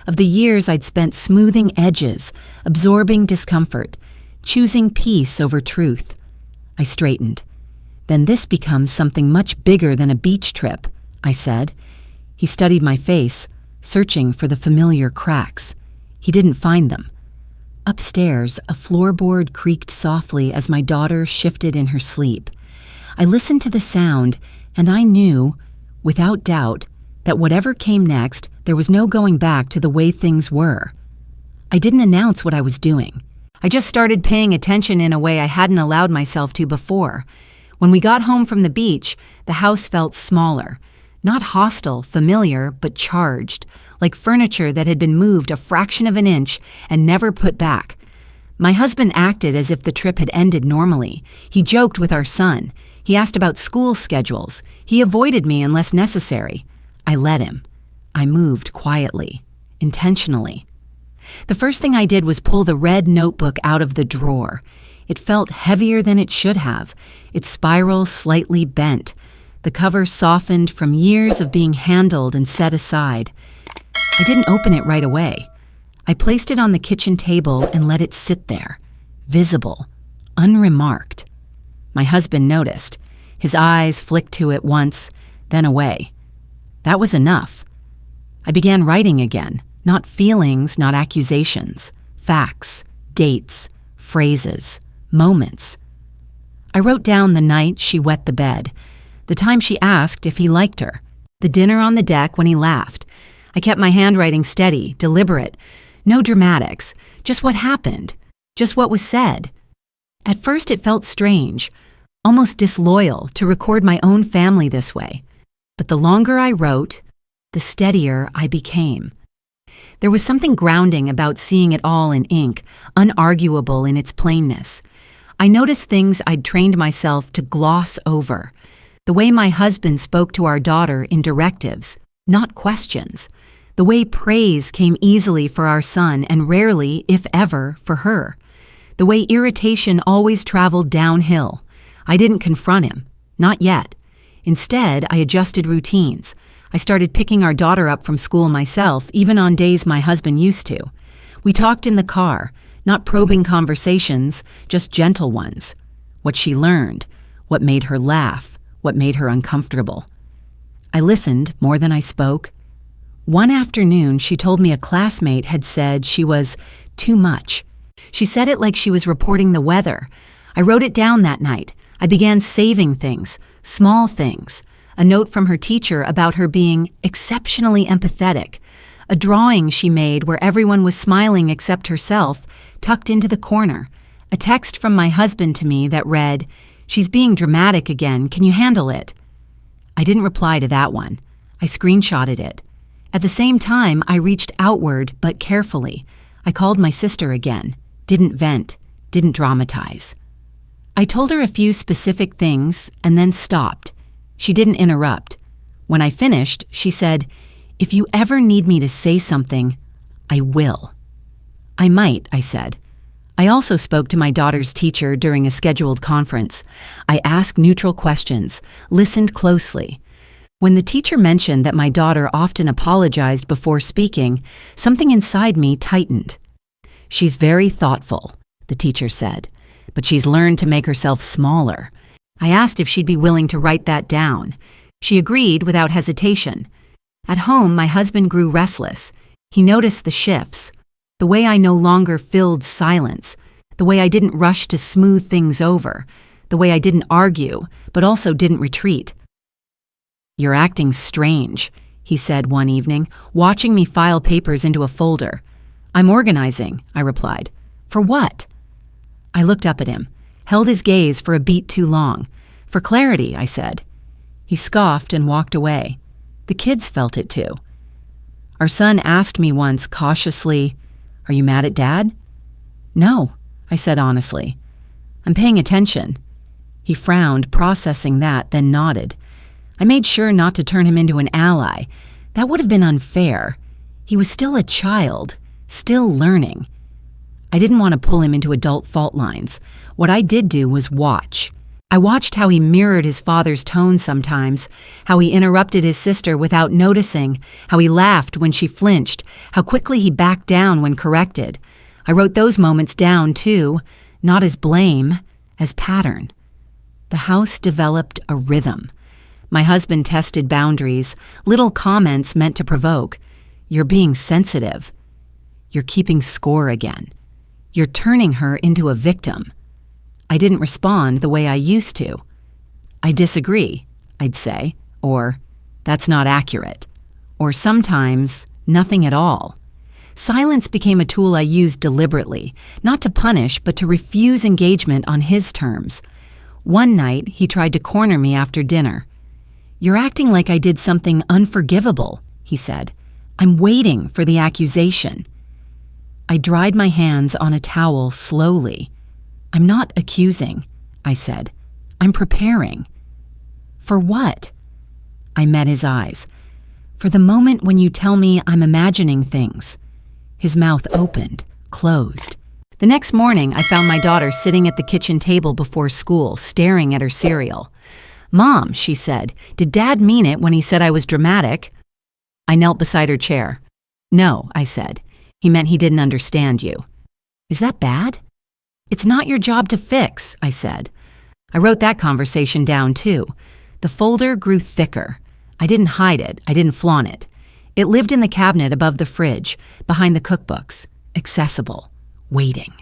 Speaker 1: of the years I'd spent smoothing edges, absorbing discomfort, choosing peace over truth. I straightened. Then this becomes something much bigger than a beach trip, I said. He studied my face, searching for the familiar cracks. He didn't find them. Upstairs, a floorboard creaked softly as my daughter shifted in her sleep. I listened to the sound, and I knew, without doubt, that whatever came next, there was no going back to the way things were. I didn't announce what I was doing. I just started paying attention in a way I hadn't allowed myself to before. When we got home from the beach, the house felt smaller. Not hostile, familiar, but charged, like furniture that had been moved a fraction of an inch and never put back. My husband acted as if the trip had ended normally. He joked with our son. He asked about school schedules. He avoided me unless necessary. I let him. I moved quietly, intentionally. The first thing I did was pull the red notebook out of the drawer. It felt heavier than it should have, its spiral slightly bent. The cover softened from years of being handled and set aside. I didn't open it right away. I placed it on the kitchen table and let it sit there, visible, unremarked. My husband noticed. His eyes flicked to it once, then away. That was enough. I began writing again. Not feelings, not accusations. Facts, dates, phrases, moments. I wrote down the night she wet the bed, the time she asked if he liked her, the dinner on the deck when he laughed. I kept my handwriting steady, deliberate. No dramatics, just what happened, just what was said. At first it felt strange, almost disloyal to record my own family this way. But the longer I wrote, the steadier I became. There was something grounding about seeing it all in ink, unarguable in its plainness. I noticed things I'd trained myself to gloss over. The way my husband spoke to our daughter in directives, not questions. The way praise came easily for our son and rarely, if ever, for her. The way irritation always traveled downhill. I didn't confront him, not yet. Instead, I adjusted routines. I started picking our daughter up from school myself, even on days my husband used to. We talked in the car, not probing conversations, just gentle ones. What she learned, what made her laugh, what made her uncomfortable. I listened more than I spoke. One afternoon, she told me a classmate had said she was too much. She said it like she was reporting the weather. I wrote it down that night. I began saving things, small things. A note from her teacher about her being exceptionally empathetic. A drawing she made where everyone was smiling except herself, tucked into the corner. A text from my husband to me that read, "She's being dramatic again. Can you handle it?" I didn't reply to that one. I screenshotted it. At the same time, I reached outward, but carefully. I called my sister again. Didn't vent. Didn't dramatize. I told her a few specific things and then stopped. She didn't interrupt. When I finished, she said, "If you ever need me to say something, I will." "I might," I said. I also spoke to my daughter's teacher during a scheduled conference. I asked neutral questions, listened closely. When the teacher mentioned that my daughter often apologized before speaking, something inside me tightened. "She's very thoughtful," the teacher said, "but she's learned to make herself smaller." I asked if she'd be willing to write that down. She agreed without hesitation. At home, my husband grew restless. He noticed the shifts, the way I no longer filled silence, the way I didn't rush to smooth things over, the way I didn't argue, but also didn't retreat. "You're acting strange," he said one evening, watching me file papers into a folder. "I'm organizing," I replied. "For what?" I looked up at him, held his gaze for a beat too long. "For clarity," I said. He scoffed and walked away. The kids felt it too. Our son asked me once cautiously, "Are you mad at Dad?" "No," I said honestly. "I'm paying attention." He frowned, processing that, then nodded. I made sure not to turn him into an ally. That would have been unfair. He was still a child, still learning. I didn't want to pull him into adult fault lines. What I did do was watch. I watched how he mirrored his father's tone sometimes, how he interrupted his sister without noticing, how he laughed when she flinched, how quickly he backed down when corrected. I wrote those moments down too, not as blame, as pattern. The house developed a rhythm. My husband tested boundaries, little comments meant to provoke. "You're being sensitive. You're keeping score again. You're turning her into a victim." I didn't respond the way I used to. "I disagree," I'd say, or "That's not accurate," or sometimes nothing at all. Silence became a tool I used deliberately, not to punish, but to refuse engagement on his terms. One night, he tried to corner me after dinner. "You're acting like I did something unforgivable," he said. "I'm waiting for the accusation." I dried my hands on a towel slowly. "I'm not accusing," I said. "I'm preparing." "For what?" I met his eyes. "For the moment when you tell me I'm imagining things." His mouth opened, closed. The next morning, I found my daughter sitting at the kitchen table before school, staring at her cereal. "Mom," she said, "did Dad mean it when he said I was dramatic?" I knelt beside her chair. "No," I said. "He meant he didn't understand you." "Is that bad?" "It's not your job to fix," I said. I wrote that conversation down, too. The folder grew thicker. I didn't hide it. I didn't flaunt it. It lived in the cabinet above the fridge, behind the cookbooks, accessible, waiting.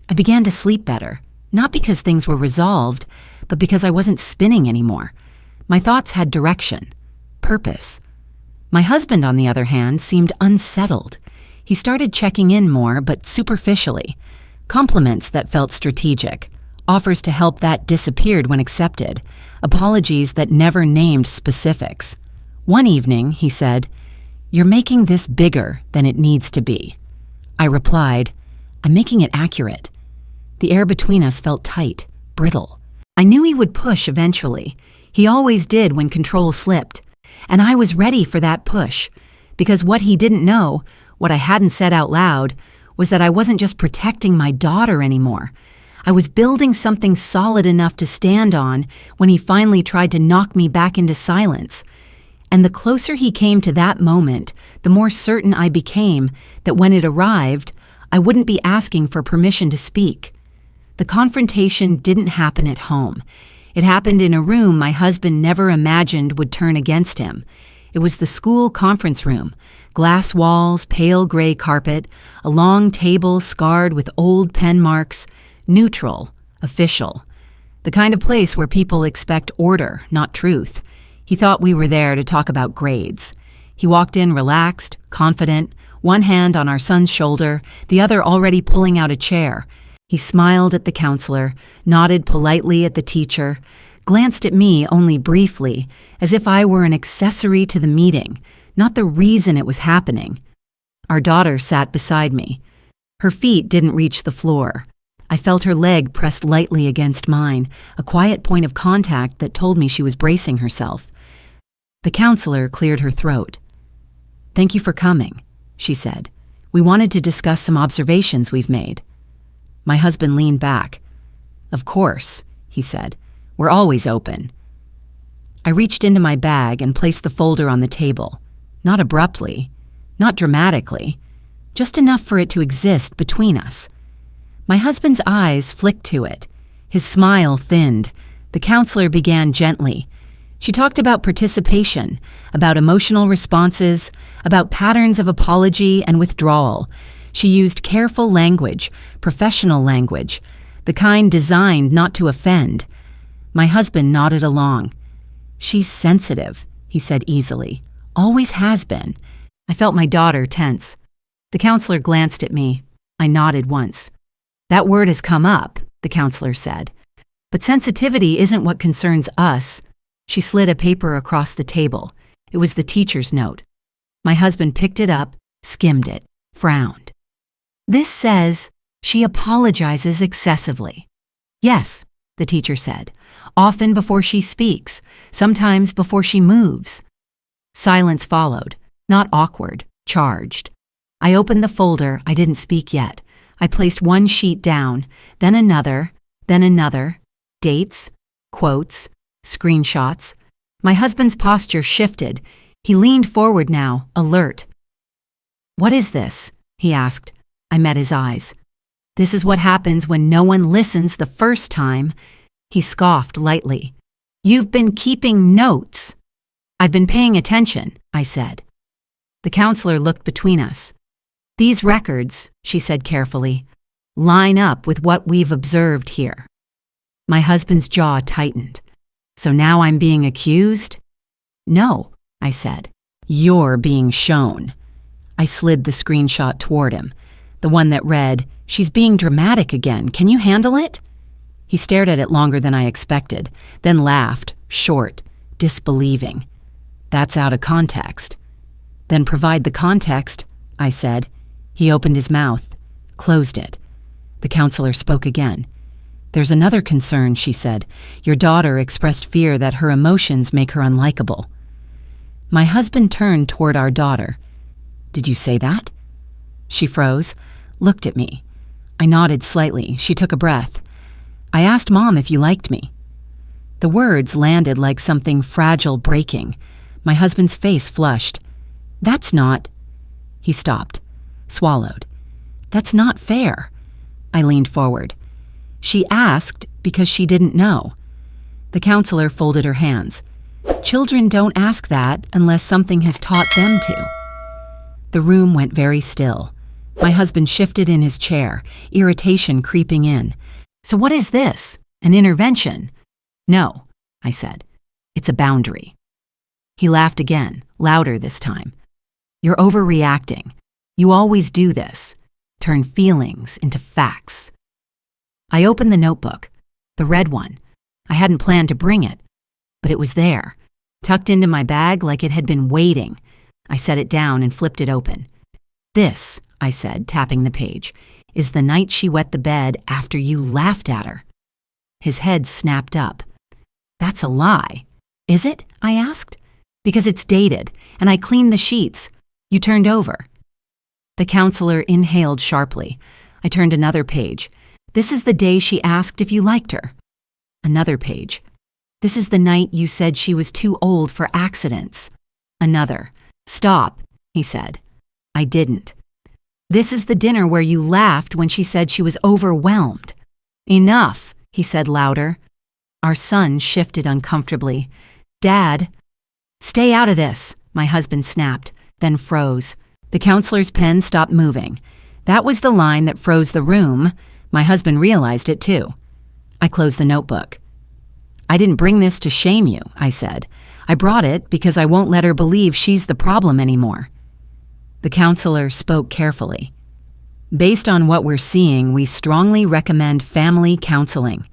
Speaker 1: I began to sleep better, not because things were resolved, but because I wasn't spinning anymore. My thoughts had direction, purpose. My husband, on the other hand, seemed unsettled. He started checking in more, but superficially. Compliments that felt strategic. Offers to help that disappeared when accepted. Apologies that never named specifics. One evening, he said, "You're making this bigger than it needs to be." I replied, "I'm making it accurate." The air between us felt tight, brittle. I knew he would push eventually. He always did when control slipped. And I was ready for that push. Because what he didn't know, what I hadn't said out loud, was that I wasn't just protecting my daughter anymore. I was building something solid enough to stand on when he finally tried to knock me back into silence. And the closer he came to that moment, the more certain I became that when it arrived, I wouldn't be asking for permission to speak. The confrontation didn't happen at home. It happened in a room my husband never imagined would turn against him. It was the school conference room. Glass walls, pale gray carpet, a long table scarred with old pen marks, neutral, official. The kind of place where people expect order, not truth. He thought we were there to talk about grades. He walked in relaxed, confident, one hand on our son's shoulder, the other already pulling out a chair. He smiled at the counselor, nodded politely at the teacher, glanced at me only briefly, as if I were an accessory to the meeting, not the reason it was happening. Our daughter sat beside me. Her feet didn't reach the floor. I felt her leg pressed lightly against mine, a quiet point of contact that told me she was bracing herself. The counselor cleared her throat. "Thank you for coming," she said. "We wanted to discuss some observations we've made." My husband leaned back. "Of course," he said. "We're always open." I reached into my bag and placed the folder on the table. Not abruptly, not dramatically, just enough for it to exist between us. My husband's eyes flicked to it. His smile thinned. The counselor began gently. She talked about participation, about emotional responses, about patterns of apology and withdrawal. She used careful language, professional language, the kind designed not to offend. My husband nodded along. "She's sensitive," he said easily. "Always has been." I felt my daughter tense. The counselor glanced at me. I nodded once. "That word has come up," the counselor said. "But sensitivity isn't what concerns us." She slid a paper across the table. It was the teacher's note. My husband picked it up, skimmed it, frowned. "This says she apologizes excessively." "Yes," the teacher said, "often before she speaks, sometimes before she moves." Silence followed, not awkward, charged. I opened the folder. I didn't speak yet. I placed one sheet down, then another, dates, quotes, screenshots. My husband's posture shifted. He leaned forward now, alert. "What is this?" he asked. I met his eyes. "This is what happens when no one listens the first time." He scoffed lightly. "You've been keeping notes." "I've been paying attention," I said. The counselor looked between us. "These records," she said carefully, "line up with what we've observed here." My husband's jaw tightened. "So now I'm being accused?" "No," I said. "You're being shown." I slid the screenshot toward him, the one that read, "She's being dramatic again. Can you handle it?" He stared at it longer than I expected, then laughed, short, disbelieving. "That's out of context." "Then provide the context," I said. He opened his mouth, closed it. The counselor spoke again. "There's another concern," she said. "Your daughter expressed fear that her emotions make her unlikable." My husband turned toward our daughter. "Did you say that?" She froze, looked at me. I nodded slightly. She took a breath. "I asked Mom if you liked me." The words landed like something fragile breaking. My husband's face flushed. "That's not—" He stopped, swallowed. "That's not fair." I leaned forward. "She asked because she didn't know." The counselor folded her hands. "Children don't ask that unless something has taught them to." The room went very still. My husband shifted in his chair, irritation creeping in. "So what is this? An intervention?" "No," I said. "It's a boundary." He laughed again, louder this time. "You're overreacting. You always do this. Turn feelings into facts." I opened the notebook, the red one. I hadn't planned to bring it, but it was there, tucked into my bag like it had been waiting. I set it down and flipped it open. "This," I said, tapping the page, "is the night she wet the bed after you laughed at her." His head snapped up. "That's a lie." "Is it?" I asked. "Because it's dated, and I cleaned the sheets. You turned over." The counselor inhaled sharply. I turned another page. "This is the day she asked if you liked her." Another page. "This is the night you said she was too old for accidents." Another. "Stop," he said. I didn't. "This is the dinner where you laughed when she said she was overwhelmed." "Enough," he said louder. Our son shifted uncomfortably. "Dad." "Stay out of this," my husband snapped, then froze. The counselor's pen stopped moving. That was the line that froze the room. My husband realized it too. I closed the notebook. "I didn't bring this to shame you," I said. "I brought it because I won't let her believe she's the problem anymore." The counselor spoke carefully. "Based on what we're seeing, we strongly recommend family counseling."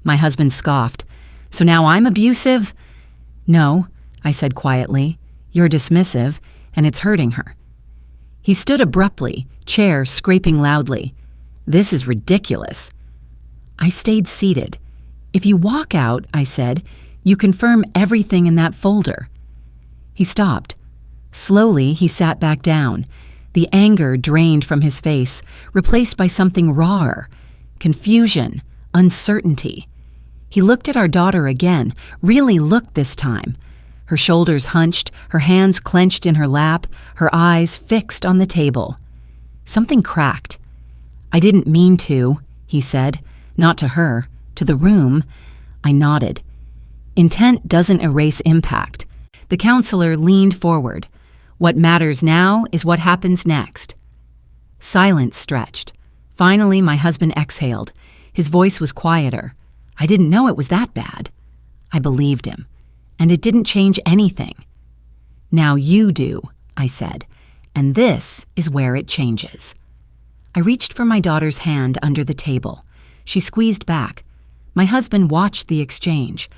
Speaker 1: My husband scoffed. "So now I'm abusive?" "No," I said quietly. "You're dismissive, and it's hurting her." He stood abruptly, chair scraping loudly. "This is ridiculous." I stayed seated. "If you walk out," I said, "you confirm everything in that folder." He stopped. Slowly, he sat back down. The anger drained from his face, replaced by something rawer. Confusion, uncertainty. He looked at our daughter again, really looked this time. Her shoulders hunched, her hands clenched in her lap, her eyes fixed on the table. Something cracked. "I didn't mean to," he said. "Not to her, to the room." I nodded. Intent doesn't erase impact. The counselor leaned forward. "What matters now is what happens next." Silence stretched. Finally, my husband exhaled. His voice was quieter. I didn't know it was that bad. I believed him. And it didn't change anything. "Now you do," I said, "and this is where it changes." I reached for my daughter's hand under the table. She squeezed back. My husband watched the exchange.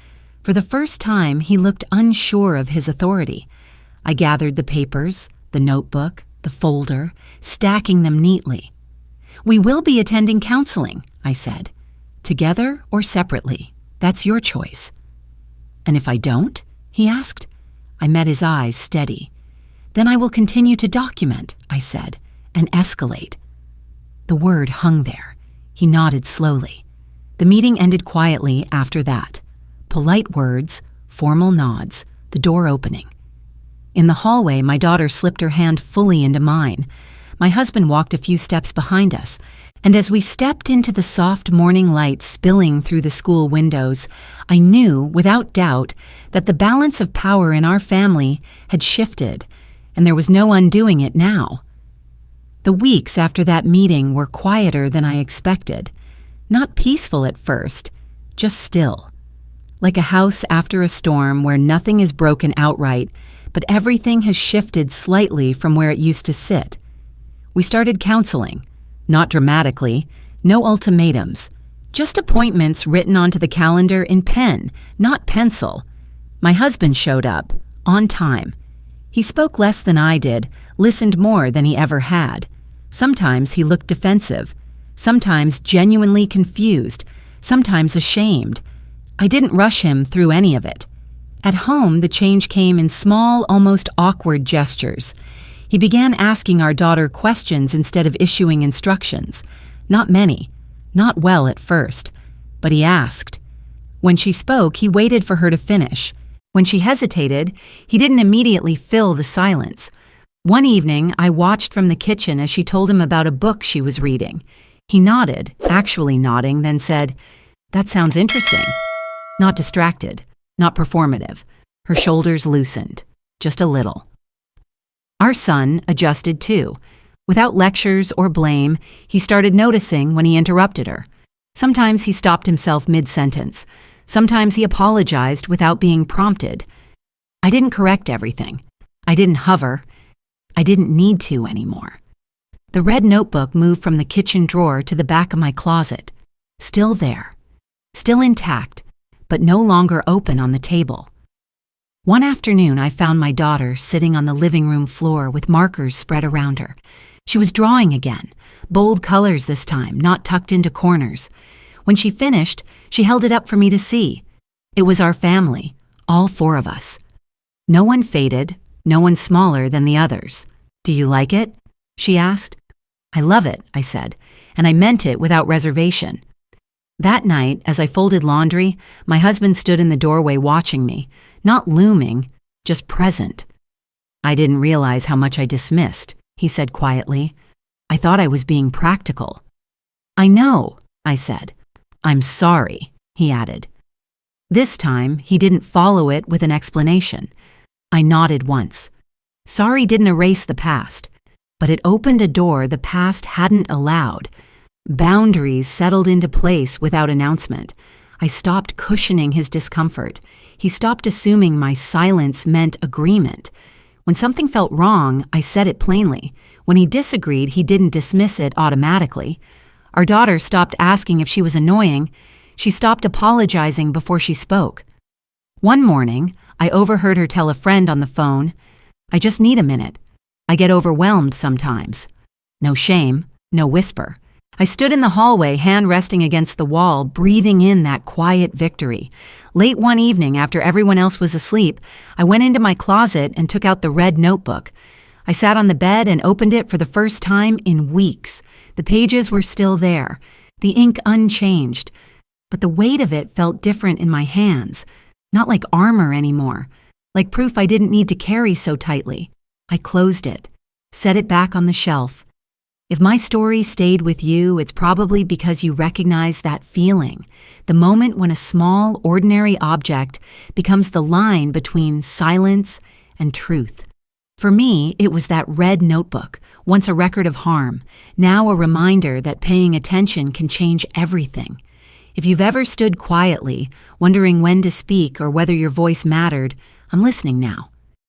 Speaker 1: For the first time, he looked unsure of his authority. I gathered the papers, the notebook, the folder, stacking them neatly. "We will be attending counseling," I said. "Together or separately, that's your choice." "And if I don't?" he asked. I met his eyes steady. "Then I will continue to document," I said, "and escalate." The word hung there. He nodded slowly. The meeting ended quietly after that. Polite words, formal nods, the door opening. In the hallway, my daughter slipped her hand fully into mine. My husband walked a few steps behind us, and as we stepped into the soft morning light spilling through the school windows, I knew, without doubt, that the balance of power in our family had shifted, and there was no undoing it now. The weeks after that meeting were quieter than I expected. Not peaceful at first, just still. Like a house after a storm where nothing is broken outright, but everything has shifted slightly from where it used to sit. We started counseling, not dramatically, no ultimatums, just appointments written onto the calendar in pen, not pencil. My husband showed up, on time. He spoke less than I did, listened more than he ever had. Sometimes he looked defensive, sometimes genuinely confused, sometimes ashamed. I didn't rush him through any of it. At home, the change came in small, almost awkward gestures. He began asking our daughter questions instead of issuing instructions. Not many, not well at first, but he asked. When she spoke, he waited for her to finish. When she hesitated, he didn't immediately fill the silence. One evening, I watched from the kitchen as she told him about a book she was reading. He nodded, actually nodding, then said, "That sounds interesting." Not distracted, not performative. Her shoulders loosened, just a little. Our son adjusted too. Without lectures or blame, he started noticing when he interrupted her. Sometimes he stopped himself mid-sentence. Sometimes he apologized without being prompted. I didn't correct everything. I didn't hover. I didn't need to anymore. The red notebook moved from the kitchen drawer to the back of my closet. Still there. Still intact, but no longer open on the table. One afternoon, I found my daughter sitting on the living room floor with markers spread around her. She was drawing again, bold colors this time, not tucked into corners. When she finished, she held it up for me to see. It was our family, all four of us. No one faded, no one smaller than the others. "Do you like it?" she asked. "I love it," I said, and I meant it without reservation. That night, as I folded laundry, my husband stood in the doorway watching me, not looming, just present. "I didn't realize how much I dismissed," he said quietly. "I thought I was being practical." "I know," I said. "I'm sorry," he added. This time, he didn't follow it with an explanation. I nodded once. Sorry didn't erase the past, but it opened a door the past hadn't allowed. Boundaries settled into place without announcement. I stopped cushioning his discomfort. He stopped assuming my silence meant agreement. When something felt wrong, I said it plainly. When he disagreed, he didn't dismiss it automatically. Our daughter stopped asking if she was annoying. She stopped apologizing before she spoke. One morning, I overheard her tell a friend on the phone, "I just need a minute. I get overwhelmed sometimes." No shame, no whisper. I stood in the hallway, hand resting against the wall, breathing in that quiet victory. Late one evening, after everyone else was asleep, I went into my closet and took out the red notebook. I sat on the bed and opened it for the first time in weeks. The pages were still there, the ink unchanged, but the weight of it felt different in my hands, not like armor anymore, like proof I didn't need to carry so tightly. I closed it, set it back on the shelf. If my story stayed with you, it's probably because you recognize that feeling, the moment when a small, ordinary object becomes the line between silence and truth. For me, it was that red notebook, once a record of harm, now a reminder that paying attention can change everything. If you've ever stood quietly, wondering when to speak or whether your voice mattered, I'm listening now.